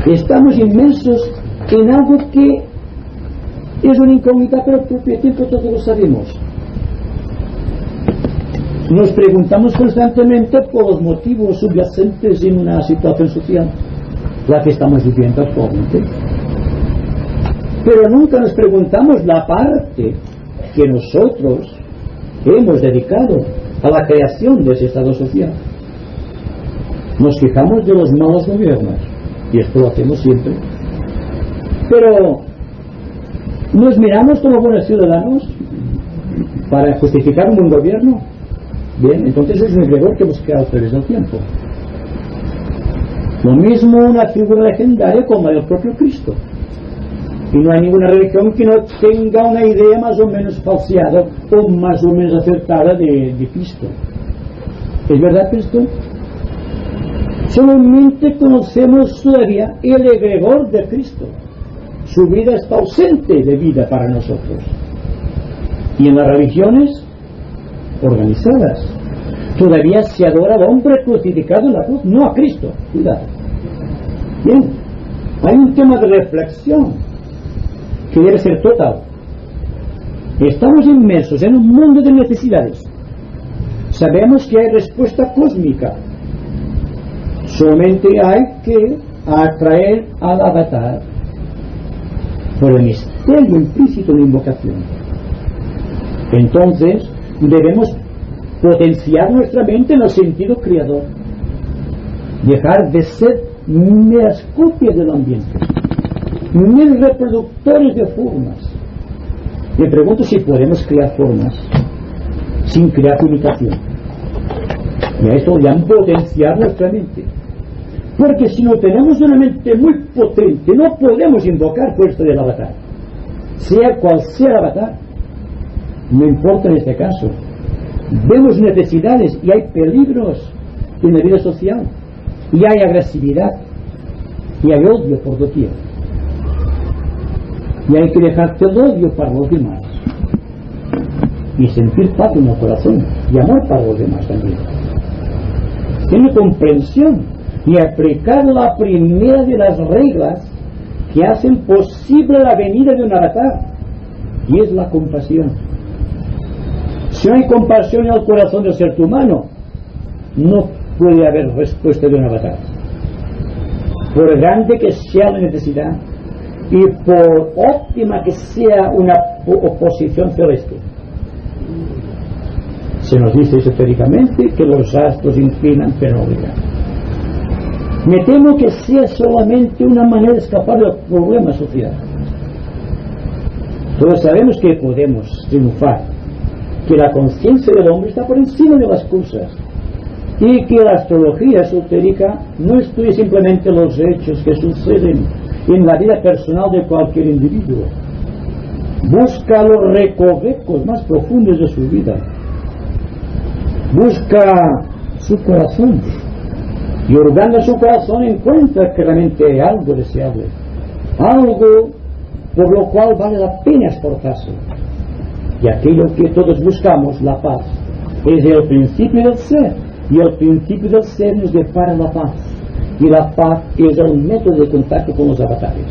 estamos inmersos en algo que es una incógnita, pero al propio tiempo todos lo sabemos. Nos preguntamos constantemente por los motivos subyacentes en una situación social, la que estamos viviendo actualmente, pero nunca nos preguntamos la parte que nosotros hemos dedicado a la creación de ese estado social. Nos quejamos de los malos gobiernos, y esto lo hacemos siempre, pero nos miramos como buenos ciudadanos para justificar un buen gobierno. Bien, entonces es un egregor que hemos creado a través del tiempo. Lo mismo una figura legendaria como el propio Cristo. Y no hay ninguna religión que no tenga una idea más o menos falseada o más o menos acertada de Cristo. ¿Es verdad esto? Solamente conocemos todavía el egregor de Cristo. Su vida está ausente de vida para nosotros. Y en las religiones organizadas todavía se adora al hombre crucificado en la cruz, no a Cristo. Cuidado. Bien, hay un tema de reflexión que debe ser total. Estamos inmersos en un mundo de necesidades. Sabemos que hay respuesta cósmica. Solamente hay que atraer al avatar por el misterio implícito de la invocación. Entonces debemos potenciar nuestra mente en el sentido creador, dejar de ser meras copias del ambiente, meros reproductores de formas. Me pregunto si podemos crear formas sin crear imitación. Y a esto llaman potenciar nuestra mente, porque si no tenemos una mente muy potente no podemos invocar fuerza del avatar, sea cual sea el avatar. No importa en este caso. Vemos necesidades y hay peligros en la vida social, y hay agresividad y hay odio por doquier, y hay que dejarse el odio para los demás y sentir paz en el corazón y amor para los demás también. Tiene comprensión y aplicar la primera de las reglas que hacen posible la venida de un avatar, y es la compasión. Si no hay compasión en el corazón del ser humano, no puede haber respuesta de un avatar. Por grande que sea la necesidad y por óptima que sea una oposición celeste. Se nos dice esotéricamente que los astros inclinan pero no obligan. Me temo que sea solamente una manera de escapar del problema social. Todos sabemos que podemos triunfar, que la conciencia del hombre está por encima de las cosas, y que la astrología esotérica no estudia simplemente los hechos que suceden en la vida personal de cualquier individuo, busca los recovecos más profundos de su vida, busca su corazón, y hurgando su corazón encuentra que realmente hay algo deseable, algo por lo cual vale la pena esforzarse. Y aquello que todos buscamos, la paz, es el principio del ser, y el principio del ser nos depara la paz, y la paz es el método de contacto con los avatares.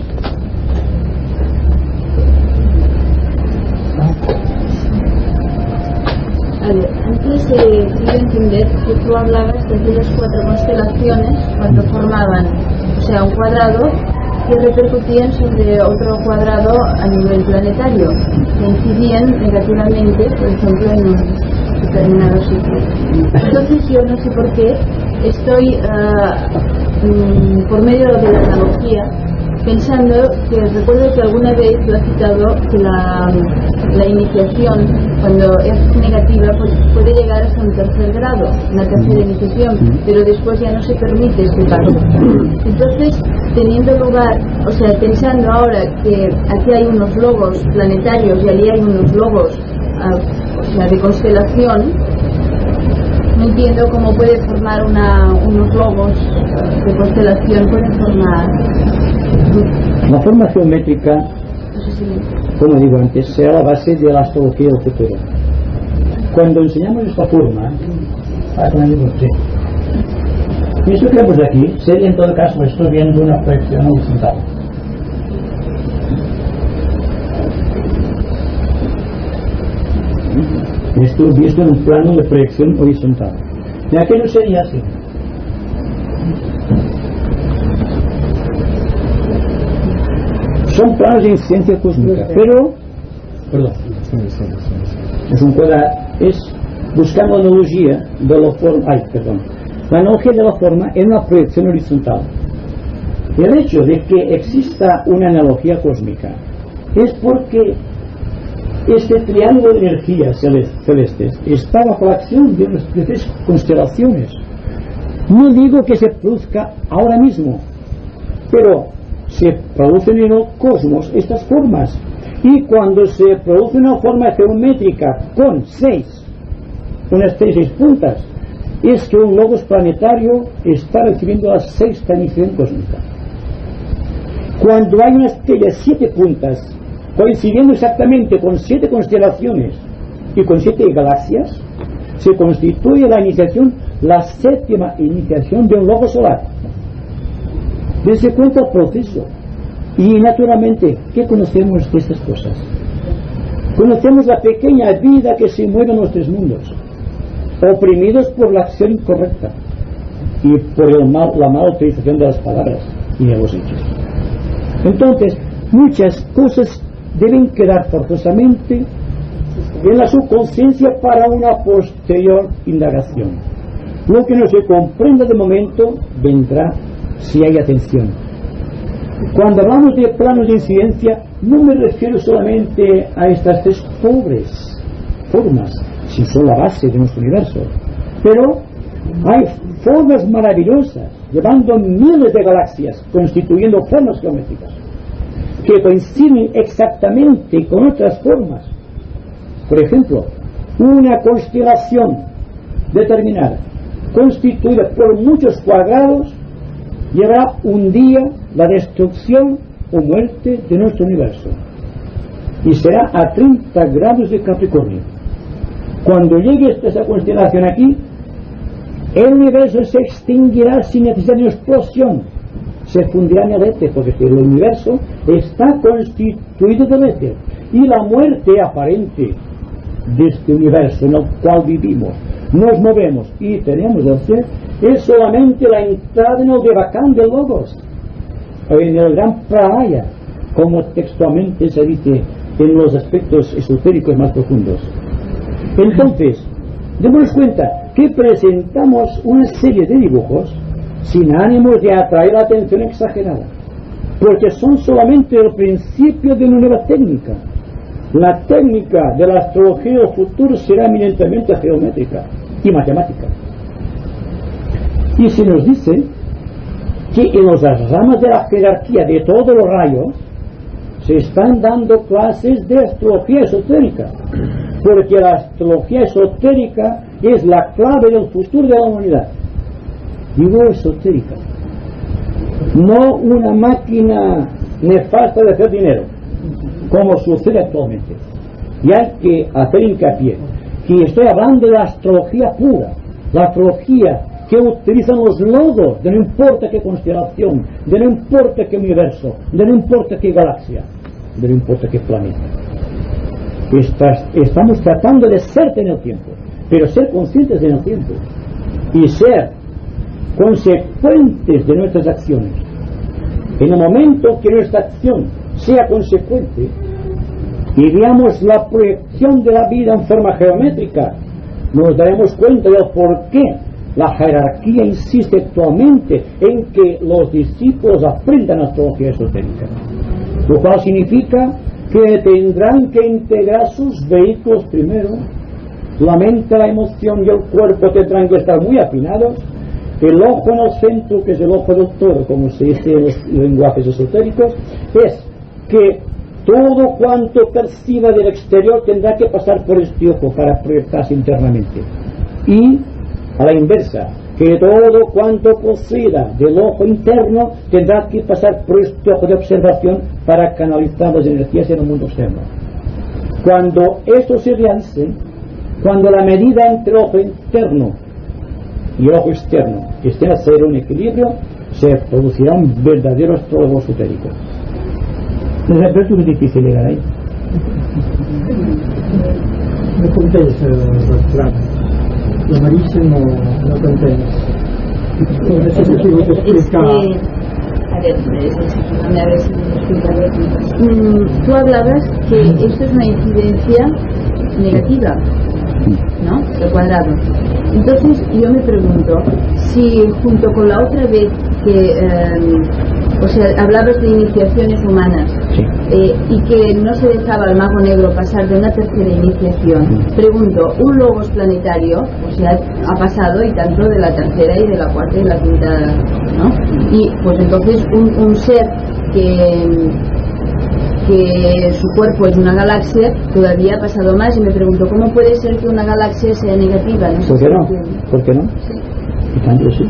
A ver, antes quiero entender que tú hablabas de aquellas 4 constelaciones cuando formaban, o sea, un cuadrado que repercutían sobre otro cuadrado a nivel planetario, que incidían negativamente, por ejemplo, en un determinado sitio. Entonces yo no sé por qué estoy, por medio de la analogía, pensando que recuerdo que alguna vez lo he citado, que la iniciación, cuando es negativa, pues puede llegar hasta un 3er grado, una tercera iniciación, pero después ya no se permite este paso. Entonces, teniendo lugar, o sea, pensando ahora que aquí hay unos logos planetarios y allí hay unos logos, o sea, de constelación, no entiendo cómo puede formar unos logos de constelación, pueden formar.
La forma geométrica, como digo antes, será la base de la astrología del futuro. Cuando enseñamos esta forma, esto que vemos aquí sería en todo caso, estoy viendo una proyección horizontal. Esto visto en un plano de proyección horizontal. Y aquello sería así. Son planos de ciencia cósmica, pero, perdón, es un cuadrado, es buscando la analogía de la forma, la analogía de la forma en una proyección horizontal. El hecho de que exista una analogía cósmica es porque este triángulo de energías celestes está bajo la acción de 3 constelaciones, No digo que se produzca ahora mismo, pero se producen en el cosmos estas formas. Y cuando se produce una forma geométrica con unas 6 puntas, es que un logos planetario está recibiendo la 6ª emisión cósmica. Cuando hay una estrella de 7 puntas, coincidiendo exactamente con 7 constelaciones y con 7 galaxias, se constituye la 7ª iniciación de un logo solar. Desde cuenta el proceso. Y naturalmente, ¿qué conocemos de estas cosas? Conocemos la pequeña vida que se mueve en nuestros mundos, oprimidos por la acción incorrecta y por la mala utilización de las palabras y de los hechos. Entonces, muchas cosas deben quedar forzosamente en la subconsciencia para una posterior indagación. Lo que no se comprenda de momento vendrá si hay atención. Cuando hablamos de planos de incidencia, no me refiero solamente a estas 3 pobres formas, si son la base de nuestro universo, pero hay formas maravillosas, llevando miles de galaxias, constituyendo formas geométricas, que coinciden exactamente con otras formas. Por ejemplo, una constelación determinada, constituida por muchos cuadrados, llevará un día la destrucción o muerte de nuestro universo, y será a 30 grados de Capricornio. Cuando llegue esa constelación aquí, el universo se extinguirá sin necesidad de una explosión, se fundirá en el éter, porque el universo está constituido del éter, y la muerte aparente de este universo en el cual vivimos, nos movemos y tenemos el ser, es solamente la entrada en el Devacán de Logos, en el gran Pralaya, como textualmente se dice en los aspectos esotéricos más profundos. Entonces, démonos cuenta que presentamos una serie de dibujos sin ánimos de atraer la atención exagerada, porque son solamente el principio de una nueva técnica. La técnica de la astrología del futuro será eminentemente geométrica y matemática. Y se nos dice que en las ramas de la jerarquía de todos los rayos se están dando clases de astrología esotérica, porque la astrología esotérica es la clave del futuro de la humanidad. Digo esotérica, no una máquina nefasta de hacer dinero, como sucede actualmente. Y hay que hacer hincapié que estoy hablando de la astrología pura, la astrología que utilizan los logos de no importa qué constelación, de no importa qué universo, de no importa qué galaxia, de no importa qué planeta. Estamos tratando de ser en el tiempo, pero ser conscientes en el tiempo y ser consecuentes de nuestras acciones. En el momento que nuestra acción sea consecuente y veamos la proyección de la vida en forma geométrica, nos daremos cuenta del por qué la jerarquía insiste actualmente en que los discípulos aprendan astrología esotérica, lo cual significa que tendrán que integrar sus vehículos primero. La mente, la emoción y el cuerpo tendrán que estar muy afinados. El ojo en el centro, que es el ojo del toro, como se dice en los lenguajes esotéricos, es que todo cuanto perciba del exterior tendrá que pasar por este ojo para proyectarse internamente. Y a la inversa, que todo cuanto proceda del ojo interno tendrá que pasar por este ojo de observación para canalizar las energías en el mundo externo. Cuando esto se realice, cuando la medida entre el ojo interno y el ojo externo estén a ser un equilibrio, se producirá un verdadero astrólogo esotérico. Les advierto que es difícil llegar ahí.
No contents, Bertran. La Marisa no t'entens. No sé si he pogut explicar.
A ver si me explicaré. Tú hablabas que esto es una incidencia negativa, ¿no? El cuadrado. Entonces yo me pregunto si junto con la otra vez que o sea, hablabas de iniciaciones humanas,
Sí.
Y que no se dejaba al mago negro pasar de una tercera iniciación. Pregunto, un logos planetario, o sea, ha pasado y tanto de la tercera y de la cuarta y la quinta, ¿no? Y pues entonces un ser que su cuerpo es una galaxia todavía ha pasado más, y me pregunto, ¿cómo puede ser que una galaxia sea negativa? No sé.
¿Por qué no? ¿Por qué no?
Sí.
Y tanto sí.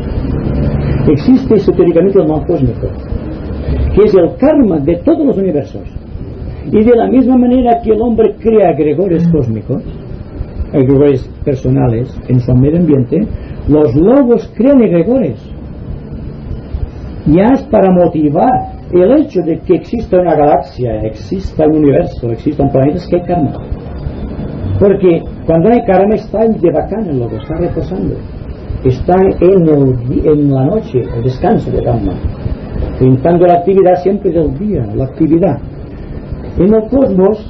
Existe esotéricamente el mal cósmico, que es el karma de todos los universos, y de la misma manera que el hombre crea egregores cósmicos, egregores personales en su medio ambiente, los logos crean egregores. Ya es para motivar el hecho de que exista una galaxia, exista un universo, existan planetas, que hay karma. Porque cuando hay karma está de bacán el logo, está reposando, está en la noche, el descanso de karma, pintando la actividad siempre del día, la actividad. En el cosmos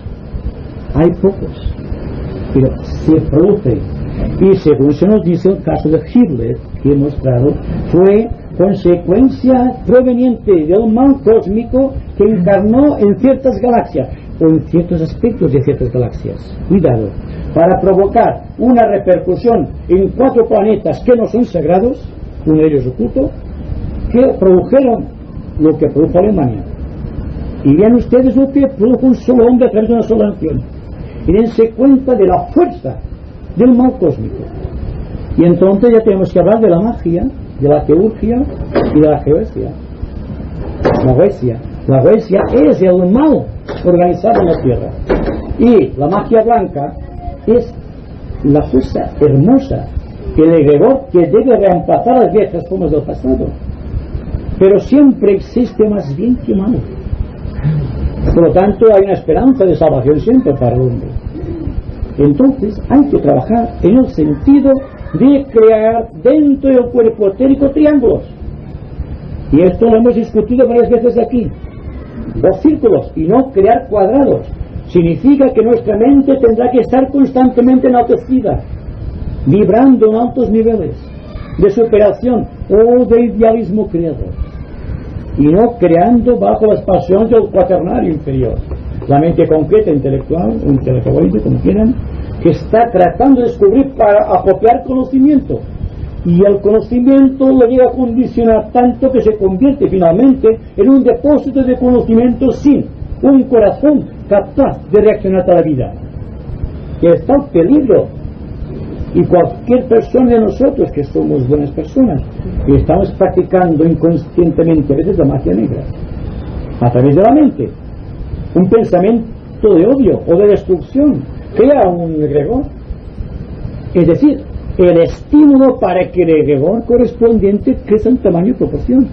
hay pocos, pero se produce, y según se nos dice el caso de Hitler que he mostrado, fue consecuencia proveniente del mal cósmico que encarnó en ciertas galaxias o en ciertos aspectos de ciertas galaxias. Cuidado, para provocar una repercusión en 4 planetas que no son sagrados, uno de ellos oculto, que produjeron lo que produjo Alemania. Y vean ustedes lo que produjo un solo hombre a través de una sola nación. Y dense cuenta de la fuerza del mal cósmico. Y entonces ya tenemos que hablar de la magia, de la teurgia y de la geoesia. La goesia es el mal organizado en la tierra, y la magia blanca es la cosa hermosa, el egregor que debe reemplazar las viejas formas del pasado, pero siempre existe más bien que mal. Por lo tanto hay una esperanza de salvación siempre para el hombre. Entonces hay que trabajar en el sentido de crear dentro del cuerpo etérico triángulos, y esto lo hemos discutido varias veces aquí, o círculos, y no crear cuadrados. Significa que nuestra mente tendrá que estar constantemente enaltecida, vibrando en altos niveles de superación o de idealismo creador, y no creando bajo las pasiones del cuaternario inferior, la mente concreta, intelectual o intelectualmente, como quieran, que está tratando de descubrir para apropiar conocimiento, y el conocimiento lo llega a condicionar tanto que se convierte finalmente en un depósito de conocimiento sin un corazón capaz de reaccionar a la vida. Y está el peligro, y cualquier persona de nosotros que somos buenas personas y estamos practicando inconscientemente a veces la magia negra a través de la mente, un pensamiento de odio o de destrucción crea un egregor, es decir, el estímulo para que el egregor correspondiente crezca en tamaño y proporción.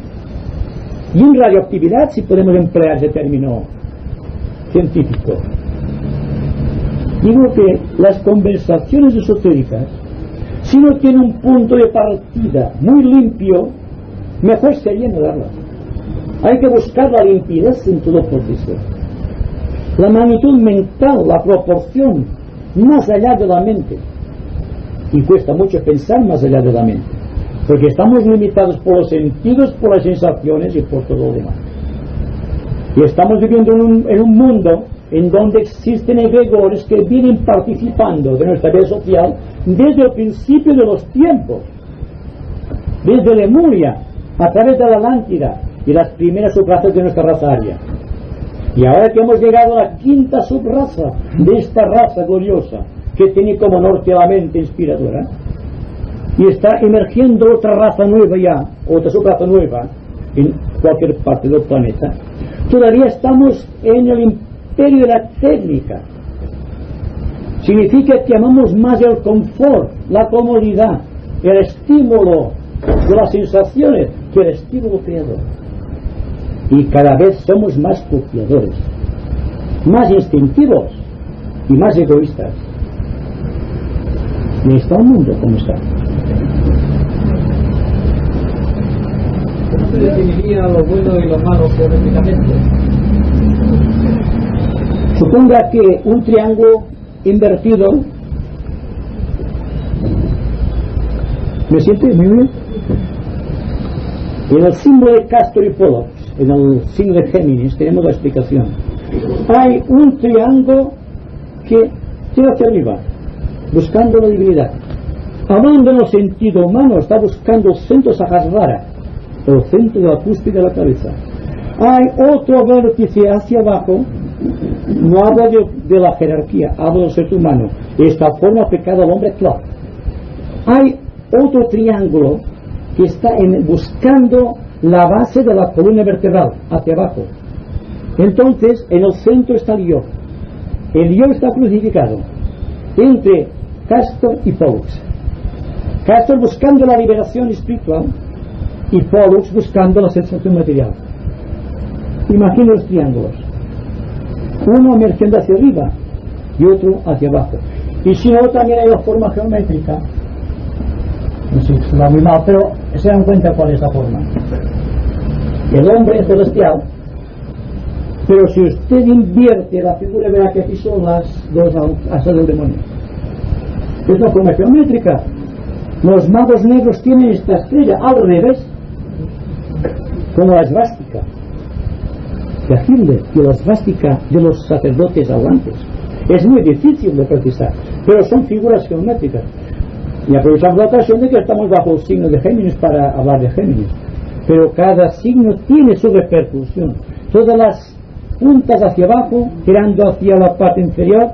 Y en radioactividad, si podemos emplear ese término científico, digo que las conversaciones esotéricas, si no tienen un punto de partida muy limpio, mejor sería no darlas. Hay que buscar la limpidez en todo proceso, la magnitud mental, la proporción más allá de la mente. Y cuesta mucho pensar más allá de la mente, porque estamos limitados por los sentidos, por las sensaciones y por todo lo demás. Y estamos viviendo en un mundo en donde existen egregores que vienen participando de nuestra vida social desde el principio de los tiempos, desde Lemuria, a través de la Atlántida y las primeras subrazas de nuestra raza aria. Y ahora que hemos llegado a la 5ª subraza de esta raza gloriosa, que tiene como norte a la mente inspiradora, y está emergiendo otra raza nueva ya, otra subraza nueva en cualquier parte del planeta, todavía estamos en el imperio de la técnica. Significa que amamos más el confort, la comodidad, el estímulo de las sensaciones que el estímulo creador. Y cada vez somos más copiadores, más instintivos y más egoístas. Y está el mundo como está.
¿Cómo se definiría lo bueno y lo malo geométricamente?
Suponga que un triángulo invertido, ¿me siente? ¿Me oye? En el símbolo de Castor y Pollux, en el signo de Géminis, tenemos la explicación. Hay un triángulo que tira hacia arriba, buscando la divinidad. Hablando en el sentido humano, está buscando el centro Sahasrara, el centro de la cúspide de la cabeza. Hay otro vértice hacia abajo, no habla de la jerarquía, habla del ser humano. Esta forma pecado al hombre, claro. Hay otro triángulo que está buscando la base de la columna vertebral, hacia abajo. Entonces, en el centro está el yo. El yo está crucificado entre Castor y Pollux. Castor buscando la liberación espiritual y Pollux buscando la sensación material. Imagina los triángulos. Uno emergiendo hacia arriba y otro hacia abajo. Y si no, también hay la forma geométrica. No sé, se va muy mal, pero se dan cuenta cuál es la forma. El hombre es celestial, pero si usted invierte la figura, verá que aquí son las dos asas del demonio. Es la forma geométrica. Los magos negros tienen esta estrella al revés, como la esvástica de Hitler y la esvástica de los sacerdotes hablantes. Es muy difícil de precisar, pero son figuras geométricas. Y aprovechamos la ocasión de que estamos bajo el signo de Géminis para hablar de Géminis. Pero cada signo tiene su repercusión. Todas las puntas hacia abajo, girando hacia la parte inferior,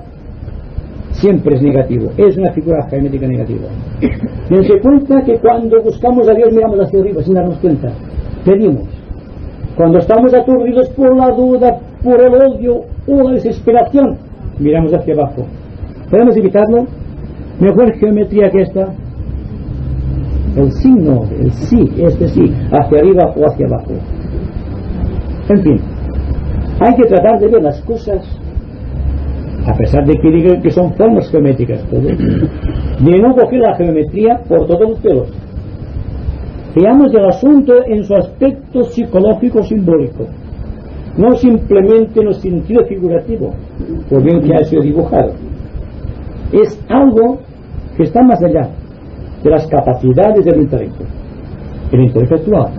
siempre es negativo. Es una figura geométrica negativa. Dense cuenta que cuando buscamos a Dios miramos hacia arriba sin darnos cuenta. Pedimos. Cuando estamos aturdidos por la duda, por el odio o la desesperación, miramos hacia abajo. ¿Podemos evitarlo? Mejor geometría que esta. El signo, el sí, este sí, hacia arriba o hacia abajo. En fin, hay que tratar de ver las cosas, a pesar de que digan que son formas geométricas, de no coger la geometría por todos los pelos. Veamos el asunto en su aspecto psicológico simbólico, no simplemente en el sentido figurativo, por bien que ha sido dibujado. Es algo que está más allá de las capacidades del intelecto, el intelectual,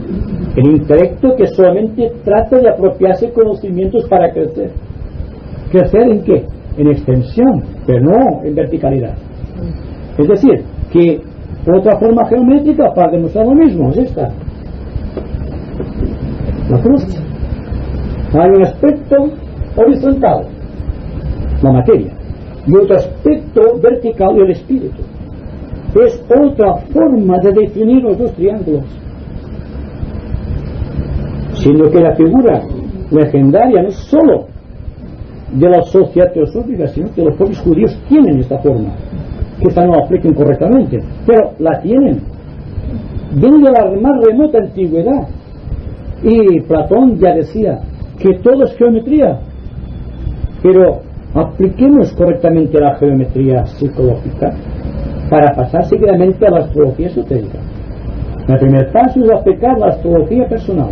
el intelecto que solamente trata de apropiarse conocimientos para crecer. ¿Crecer en qué? En extensión, pero no en verticalidad. Es decir, que otra forma geométrica para demostrar lo mismo es esta, la cruz. Hay un aspecto horizontal, la materia, y otro aspecto vertical, el espíritu. Es otra forma de definir los dos triángulos, sino que la figura legendaria no es solo de la sociedad teosófica, sino que los propios judíos tienen esta forma. Quizá no la apliquen correctamente, pero la tienen. Viene de la más remota antigüedad, y Platón ya decía que todo es geometría, pero apliquemos correctamente la geometría psicológica para pasar seguidamente a la astrología esotérica. El primer paso es aplicar la astrología personal,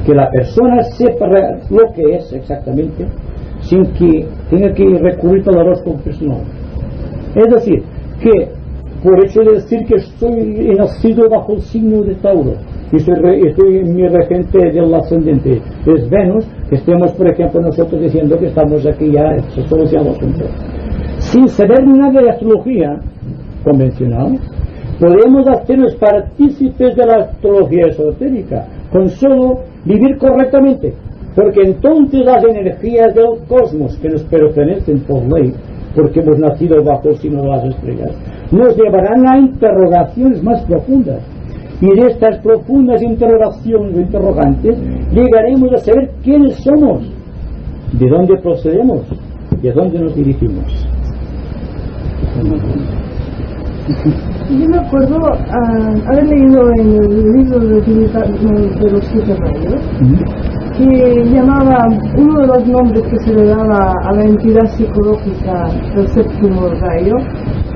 que la persona sepa lo que es exactamente sin que tenga que recurrir al horóscopo personal. Es decir, que por hecho de decir que estoy nacido bajo el signo de Tauro y estoy mi regente del ascendente es Venus, estemos por ejemplo nosotros diciendo que estamos aquí ya se soluciona el asunto sin saber nada de astrología convencional. Podemos hacernos partícipes de la astrología esotérica con solo vivir correctamente, porque entonces las energías del cosmos que nos pertenecen por ley, porque hemos nacido bajo el signo de las estrellas, nos llevarán a interrogaciones más profundas, y de estas profundas interrogaciones o interrogantes llegaremos a saber quiénes somos, de dónde procedemos y a dónde nos dirigimos.
Yo me acuerdo haber leído en el libro de los 7 rayos que llamaba uno de los nombres que se le daba a la entidad psicológica del séptimo rayo,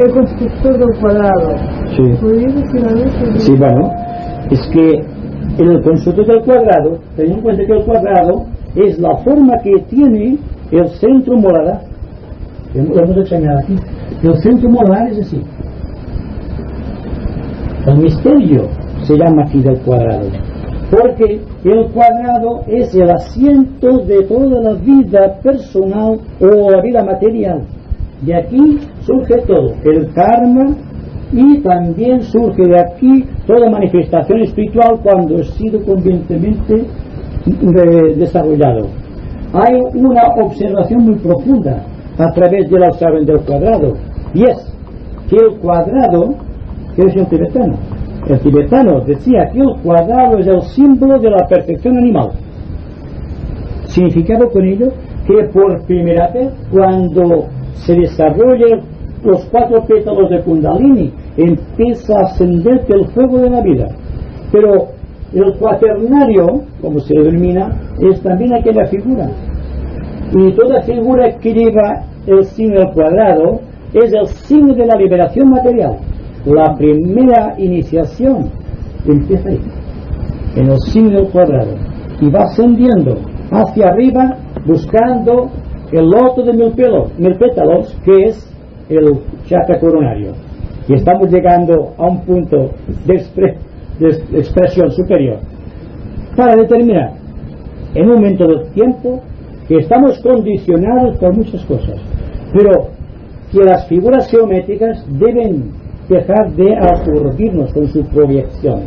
el constructor del cuadrado.
Sí.
¿Podrías decir algo sobre eso?
Sí, bueno, es que en el constructor del cuadrado, ten en cuenta que el cuadrado es la forma que tiene el centro molar. Lo hemos examinado aquí. El centro molar es así. El misterio se llama aquí del cuadrado. porque el cuadrado es el asiento de toda la vida personal o la vida material. De aquí surge todo, el karma, y también surge de aquí toda manifestación espiritual cuando ha sido convenientemente desarrollado. Hay una observación muy profunda a través del observación del cuadrado, y es que el cuadrado, que es un tibetano, el tibetano decía que el cuadrado es el símbolo de la perfección animal. Significaba con ello que por primera vez, cuando se desarrollan los 4 pétalos de Kundalini, empieza a ascenderte el fuego de la vida. Pero el cuaternario, como se denomina, es también aquella figura. Y toda figura que lleva el signo del cuadrado es el signo de la liberación material. La primera iniciación empieza ahí, en el signo del cuadrado, y va ascendiendo hacia arriba buscando el loto de 1000 pétalos, que es el chakra coronario. Y estamos llegando a un punto de expresión superior para determinar en un momento del tiempo que estamos condicionados por muchas cosas, pero que las figuras geométricas deben dejar de aturdirnos con su proyección.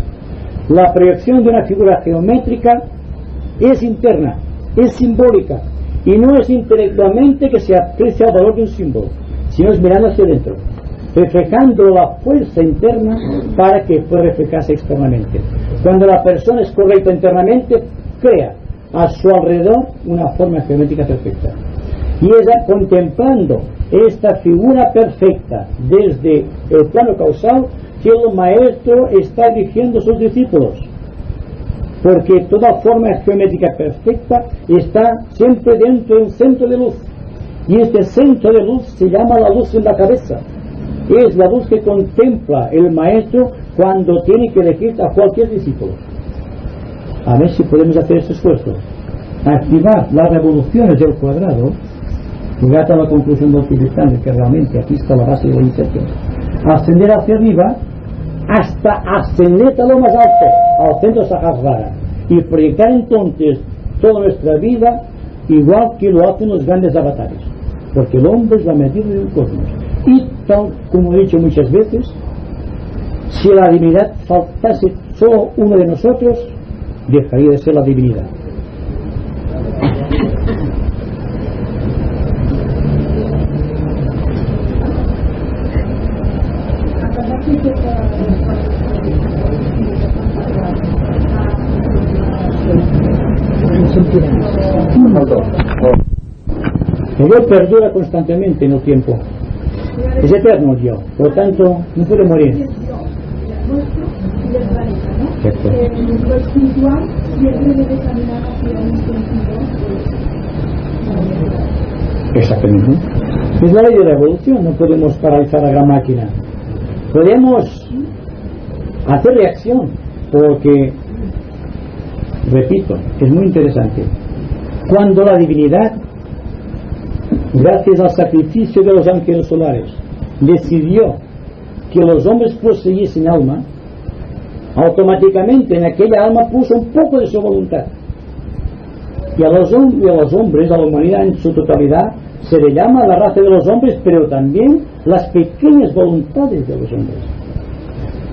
La proyección de una figura geométrica es interna, es simbólica, y no es intelectualmente que se aprecia el valor de un símbolo, sino es mirando hacia dentro, reflejando la fuerza interna para que pueda reflejarse externamente. Cuando la persona es correcta internamente, crea a su alrededor una forma geométrica perfecta. Y ella, contemplando esta figura perfecta desde el plano causal, que el maestro está dirigiendo a sus discípulos, porque toda forma geométrica perfecta está siempre dentro del centro de luz, y este centro de luz se llama la luz en la cabeza. Es la luz que contempla el maestro cuando tiene que elegir a cualquier discípulo. A ver si podemos hacer este esfuerzo, activar las revoluciones del cuadrado, llegar a la conclusión del tibetano, que realmente aquí está la base de la iniciación, ascender hacia arriba hasta ascender a lo más alto, al centro Sahasrara, y proyectar entonces toda nuestra vida igual que lo hacen los grandes avatares, porque el hombre es la medida del cosmos. Y tal como he dicho muchas veces, si la divinidad faltase solo uno de nosotros, dejaría de ser la divinidad. El yo perdura constantemente en el tiempo, es eterno el yo, por lo tanto no puede morir. Cierto.
Lo espiritual siempre debe caminar hacia un sentido.
Exactamente. Es la ley de la evolución, no podemos paralizar la gran máquina. Podemos hacer reacción, porque, repito, es muy interesante. Cuando la divinidad, gracias al sacrificio de los ángeles solares, decidió que los hombres poseyesen alma, automáticamente en aquella alma puso un poco de su voluntad. Y a los hombres, a la humanidad en su totalidad, se le llama la raza de los hombres, pero también las pequeñas voluntades de los hombres.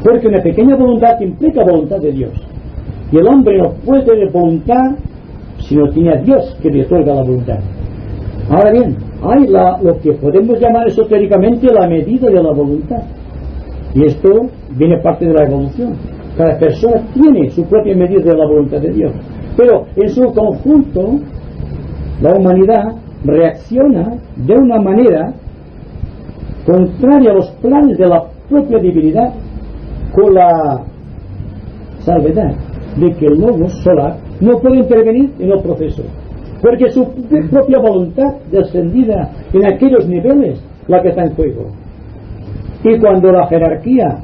Porque una pequeña voluntad implica voluntad de Dios. Y el hombre no puede tener voluntad si no tiene a Dios que le otorga la voluntad. Ahora bien, hay lo que podemos llamar esotéricamente la medida de la voluntad. Y esto viene parte de la evolución. Cada persona tiene su propia medida de la voluntad de Dios. Pero en su conjunto, la humanidad reacciona de una manera contraria a los planes de la propia divinidad, con la salvedad de que el logos solar no puede intervenir en el proceso, porque su propia voluntad descendida en aquellos niveles la que está en juego. Y cuando la jerarquía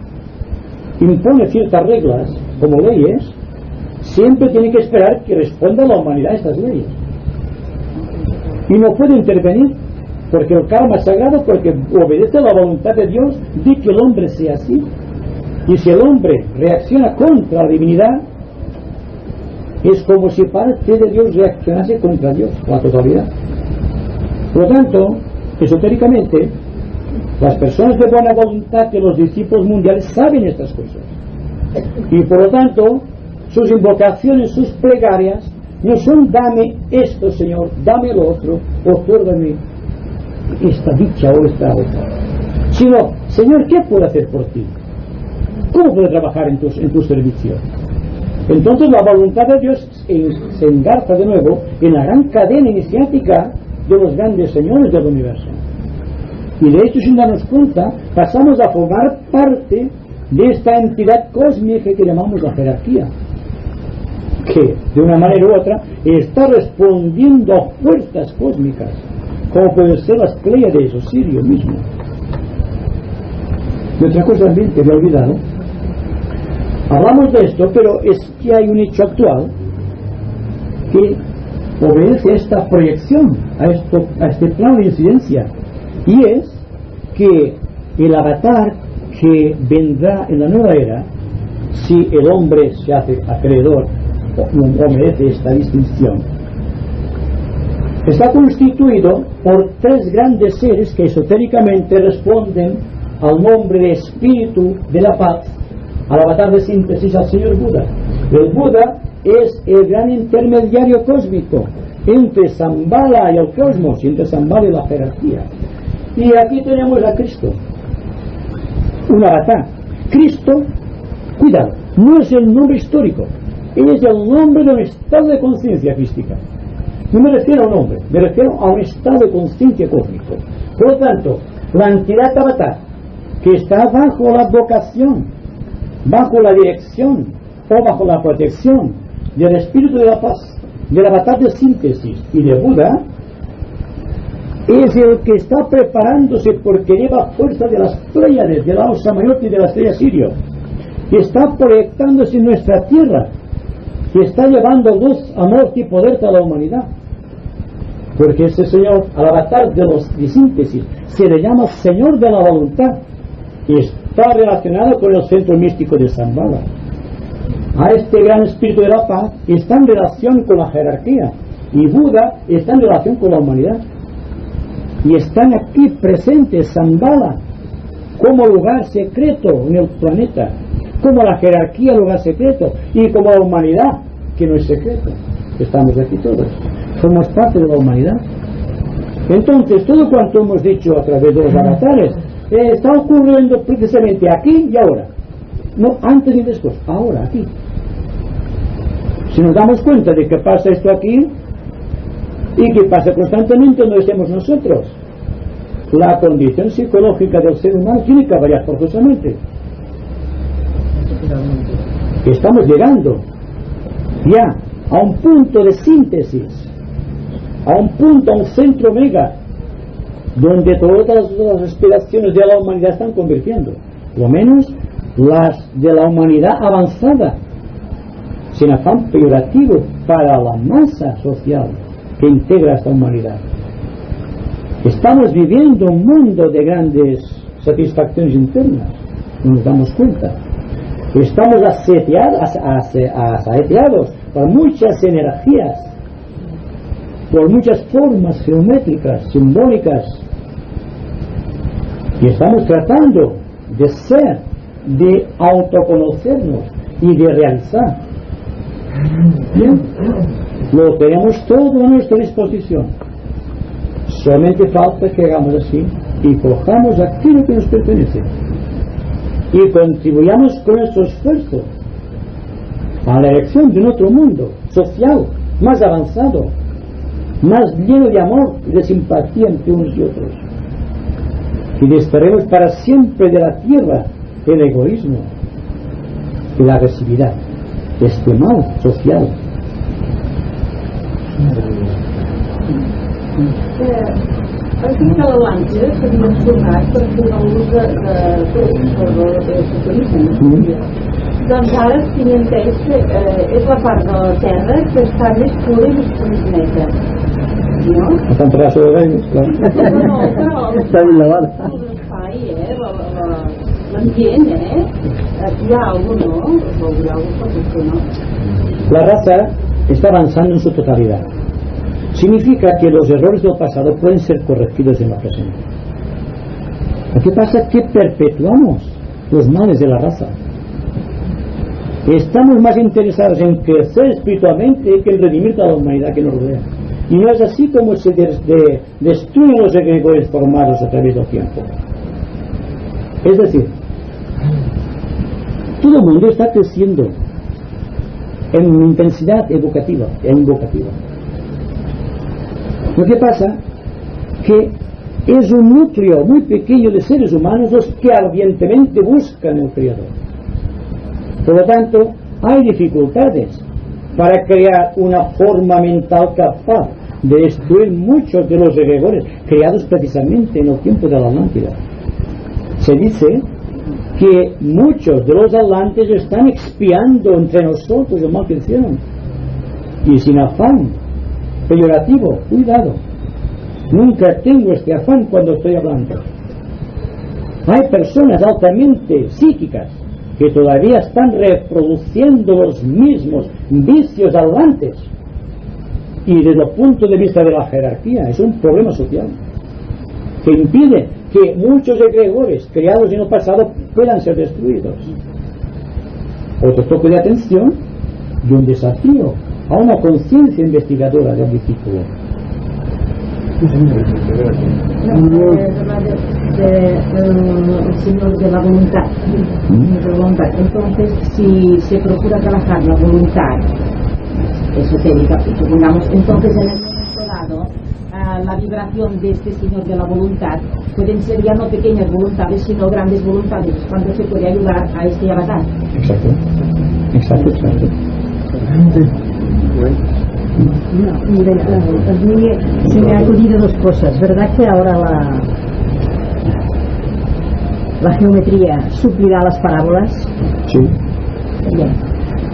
impone ciertas reglas como leyes, siempre tiene que esperar que responda la humanidad a estas leyes, y no puede intervenir porque el karma es sagrado, porque obedece a la voluntad de Dios de que el hombre sea así. Y si el hombre reacciona contra la divinidad, Es como si parte de Dios reaccionase contra Dios, la totalidad. Por lo tanto, esotéricamente, las personas de buena voluntad de los discípulos mundiales saben estas cosas. Y por lo tanto, sus invocaciones, sus plegarias, no son dame esto, Señor, dame lo otro, otórgame esta dicha o esta otra, sino, Señor, ¿qué puedo hacer por ti? ¿Cómo puedo trabajar en tu servicio? Entonces la voluntad de Dios se engarza de nuevo en la gran cadena iniciática de los grandes señores del universo. Y de hecho, sin darnos cuenta, pasamos a formar parte de esta entidad cósmica que llamamos la jerarquía, que de una manera u otra está respondiendo a fuerzas cósmicas, como pueden ser las Pléyades o Sirio mismo. Y otra cosa también que había olvidado, hablamos de esto, pero es que hay un hecho actual que obedece a esta proyección, a este plano de incidencia, y es que el avatar que vendrá en la nueva era, si el hombre se hace acreedor o merece esta distinción, está constituido por tres grandes seres que esotéricamente responden al nombre de espíritu de la paz, al avatar de síntesis, al señor Buda. El Buda es el gran intermediario cósmico entre Shambhala y el cosmos, entre Shambhala y la jerarquía. Y aquí tenemos a Cristo, un avatar. Cristo, cuidado, no es el nombre histórico, es el nombre de un estado de conciencia crística. No me refiero a un hombre, me refiero a un estado de conciencia cósmico. Por lo tanto, la entidad avatar, que está bajo la vocación, bajo la dirección o bajo la protección del espíritu de la paz, del avatar de síntesis y de Buda, es el que está preparándose porque lleva fuerza de las Pléyades, de la Osa Mayor y de la estrella Sirio, que está proyectándose en nuestra tierra, que está llevando luz, amor y poder a la humanidad. Porque ese Señor, al avatar de síntesis, se le llama Señor de la voluntad, y está relacionado con el centro místico de Shambhala. A este gran espíritu de la paz está en relación con la jerarquía, y Buda está en relación con la humanidad. Y están aquí presentes Shambhala como lugar secreto en el planeta, como la jerarquía lugar secreto, y como la humanidad, que no es secreto. Estamos aquí todos, somos parte de la humanidad. Entonces, todo cuanto hemos dicho a través de los avatares está ocurriendo precisamente aquí y ahora, no antes ni después, ahora, aquí. Si nos damos cuenta de que pasa esto aquí y que pasa constantemente donde estemos nosotros, la condición psicológica del ser humano tiene que variar forzosamente. Estamos llegando ya a un punto de síntesis, a un punto, a un centro mega, donde todas las aspiraciones de la humanidad están convirtiendo, lo menos las de la humanidad avanzada, sin afán peyorativo para la masa social que integra esta humanidad. Estamos viviendo un mundo de satisfacciones internas, no nos damos cuenta. Estamos aseteados por muchas energías, por muchas formas geométricas, simbólicas, y estamos tratando de ser, de autoconocernos y de realizar. Bien, lo tenemos todo a nuestra disposición. Solamente falta que hagamos así y cojamos aquello que nos pertenece y contribuyamos con nuestro esfuerzo a la erección de un otro mundo social más avanzado, más lleno de amor y de simpatía entre unos y otros, y desperemos para siempre de la tierra el egoísmo y la agresividad, este mal social.
Has citado antes que havíem tornat per fer l'ús de socorrisme. Doncs ara, si m'entens, és la part de la Terra que està més pura i més neta. No?
Està un pedaço de aigua, clar.
No, però
està ben lavada.
L'espai, l'ambient, hi ha alguna cosa, no? Hi ha alguna cosa, no?
La raza está avanzando en su totalidad. Significa que los errores del pasado pueden ser corregidos en la presente. Lo que pasa es que perpetuamos los males de la raza. Estamos más interesados en crecer espiritualmente que en redimir toda la humanidad que nos rodea. Y no es así como se destruyen los egregores formados a través del tiempo. Es decir, todo el mundo está creciendo en intensidad educativa e invocativa. Lo que pasa que es un núcleo muy pequeño de seres humanos los que ardientemente buscan el Creador. Por lo tanto, hay dificultades para crear una forma mental capaz de destruir muchos de los egregores creados precisamente en el tiempo de la Atlántida. Se dice que muchos de los atlantes están expiando entre nosotros el mal que hicieron, y sin afán peyorativo, cuidado, nunca tengo este afán cuando estoy hablando. Hay personas altamente psíquicas que todavía están reproduciendo los mismos vicios atlantes, y desde el punto de vista de la jerarquía es un problema social que impide que muchos egregores creados en el pasado puedan ser destruidos. Otro toque de atención y un desafío a una conciencia investigadora del discípulo.
El Señor de la voluntad. Entonces, si se procura trabajar la voluntad esotérica, supongamos, entonces en el momento dado la vibración de este Señor de la voluntad pueden ser ya no pequeñas voluntades sino grandes voluntades, cuando se puede ayudar a este avatar.
Exacto.
No, mire, a mí se me han ocurrido dos cosas. ¿Verdad que ahora la geometría suplirá las parábolas?
Sí.
Bien.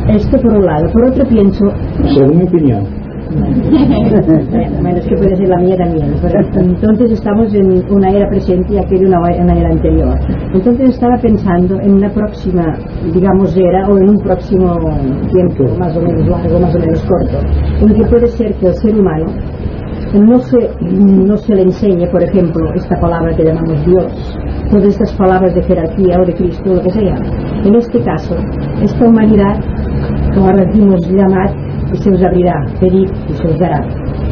Esto por un lado. Por otro pienso...
Según mi opinión.
Bueno, es que puede ser la mía también. Entonces estamos en una era presente y aquella una era anterior. Entonces estaba pensando en una próxima, digamos, era, o en un próximo tiempo más o menos largo, más o menos corto, en que puede ser que el ser humano no se le enseñe, por ejemplo, esta palabra que llamamos Dios, todas estas palabras de jerarquía o de Cristo, lo que sea. En este caso, esta humanidad, como ahora decimos, llamad y se os abrirá, pedid y se os dará.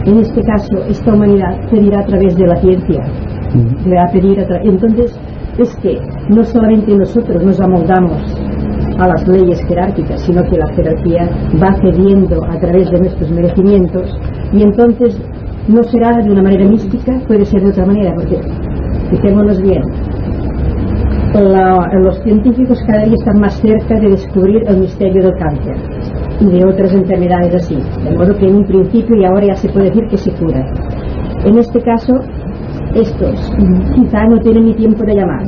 En este caso, esta humanidad pedirá a través de la ciencia. Entonces, es que no solamente nosotros nos amoldamos a las leyes jerárquicas, sino que la jerarquía va cediendo a través de nuestros merecimientos, y entonces no será de una manera mística, puede ser de otra manera, porque fijémonos bien, los científicos cada día están más cerca de descubrir el misterio del cáncer y de otras enfermedades así, de modo que en un principio y ahora ya se puede decir que se cura. En este caso, estos quizá no tienen ni tiempo de llamar,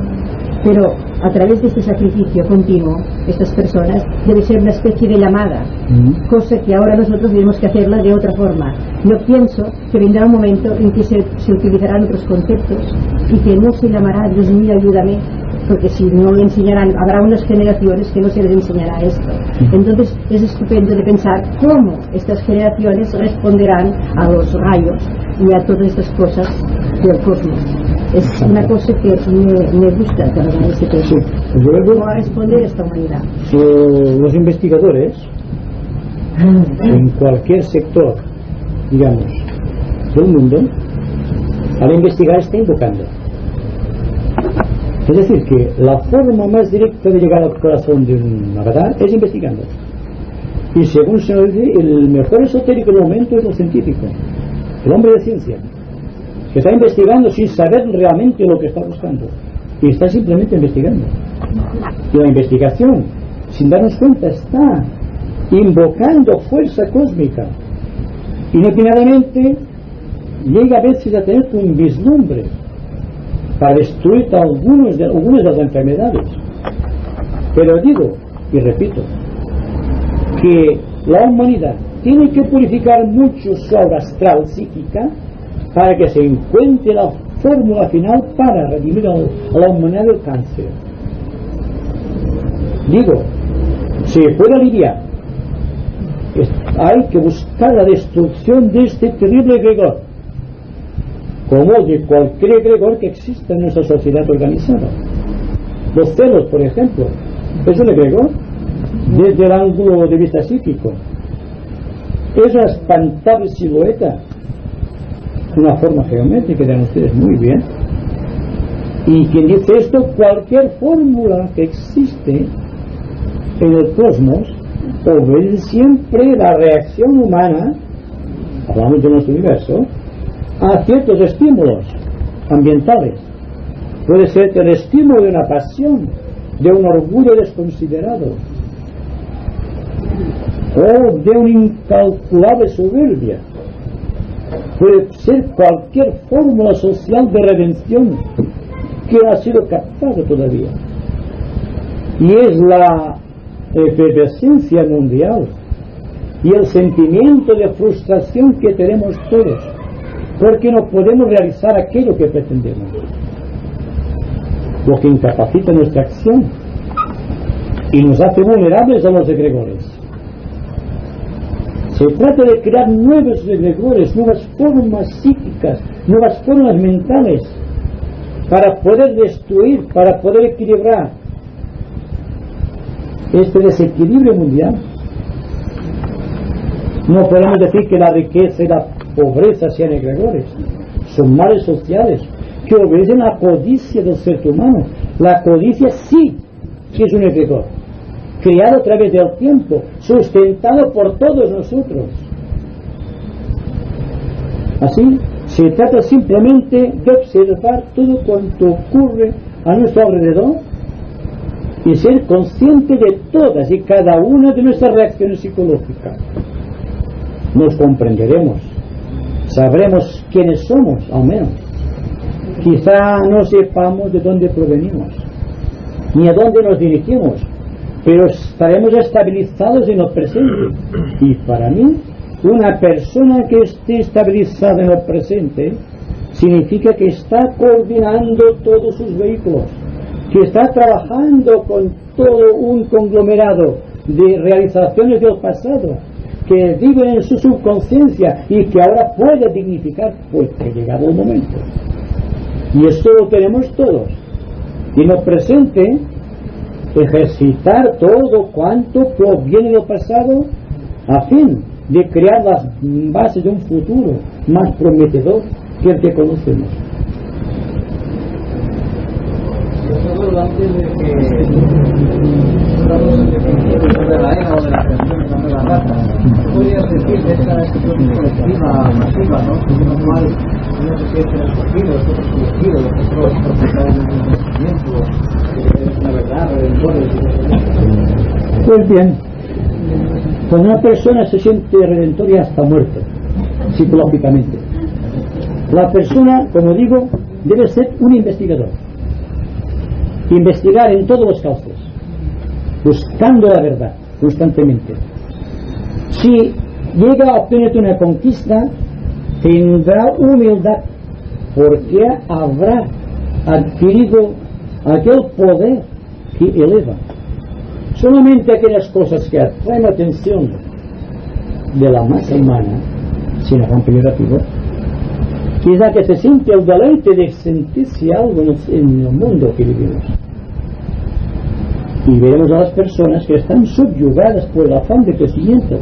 pero a través de este sacrificio continuo, estas personas debe ser una especie de llamada, cosa que ahora nosotros tenemos que hacerla de otra forma. Yo pienso que vendrá un momento en que se utilizarán otros conceptos y que no se llamará Dios mío, ayúdame, porque si no le enseñarán, habrá unas generaciones que no se les enseñará esto. Entonces es estupendo de pensar cómo estas generaciones responderán a los rayos y a todas estas cosas del cosmos. Es una cosa que me gusta trabajar ese tema. ¿Cómo va a responder esta humanidad?
Los investigadores en cualquier sector, digamos, del mundo, al investigar está invocando. Es decir, que la forma más directa de llegar al corazón de un avatar es investigando. Y según se nos dice, el mejor esotérico del momento es el científico, el hombre de ciencia, que está investigando sin saber realmente lo que está buscando, y está simplemente investigando. Y la investigación, sin darnos cuenta, está invocando fuerza cósmica. Inopinadamente llega a veces a tener un vislumbre para destruir algunas de las enfermedades. Pero digo y repito que la humanidad tiene que purificar mucho su aura astral psíquica para que se encuentre la fórmula final para redimir a la humanidad del cáncer. Digo, se puede aliviar hay que buscar la destrucción de este terrible egregor, como de cualquier egregor que exista en nuestra sociedad organizada. Los celos, por ejemplo, es un egregor desde el ángulo de vista psíquico. Es una espantable silueta, una forma geométrica, dirán ustedes muy bien. Y quien dice esto, cualquier fórmula que existe en el cosmos obedece siempre la reacción humana, hablamos de nuestro universo, a ciertos estímulos ambientales. Puede ser el estímulo de una pasión, de un orgullo desconsiderado, o de una incalculable soberbia. Puede ser cualquier fórmula social de redención que no ha sido captada todavía. Y es la efervescencia mundial y el sentimiento de frustración que tenemos todos, porque no podemos realizar aquello que pretendemos, lo que incapacita nuestra acción y nos hace vulnerables a los egregores. Se trata de crear nuevos egregores, nuevas formas psíquicas, nuevas formas mentales, para poder destruir, para poder equilibrar este desequilibrio mundial. No podemos decir que la riqueza y la pobreza sean egregores, son males sociales que obedecen a la codicia del ser humano. La codicia sí que es un egregor, creado a través del tiempo, sustentado por todos nosotros. Así, se trata simplemente de observar todo cuanto ocurre a nuestro alrededor y ser consciente de todas y cada una de nuestras reacciones psicológicas. Nos comprenderemos, sabremos quiénes somos, al menos. Quizá no sepamos de dónde provenimos, ni a dónde nos dirigimos, pero estaremos estabilizados en el presente. Y para mí, una persona que esté estabilizada en el presente significa que está coordinando todos sus vehículos, que está trabajando con todo un conglomerado de realizaciones del pasado que viven en su subconsciencia y que ahora puede dignificar, pues que ha llegado el momento. Y esto lo tenemos todos. Y en el presente, ejercitar todo cuanto proviene del pasado a fin de crear las bases de un futuro más prometedor que el que conocemos.
Antes de que hablamos de la era o de la creación de la nueva raza, podrías decir que esta explosión colectiva masiva, ¿no? Que menos mal no se sienten escogidos, otros elegidos, otros propietarios del conocimiento, es la verdad, redentores.
Pues bien, cuando una persona se siente redentor y hasta muerto, psicológicamente, la persona, como digo, debe ser un investigador. Investigar en todos los casos, buscando la verdad constantemente. Si llega a obtener una conquista, tendrá humildad, porque habrá adquirido aquel poder que eleva. Solamente aquellas cosas que atraen la atención de la masa humana, sin afán peyorativo, quizá que se siente el deleite de sentirse algo en el mundo que vivimos. Y veremos a las personas que están subyugadas por el afán de crecimiento,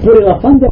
por el afán de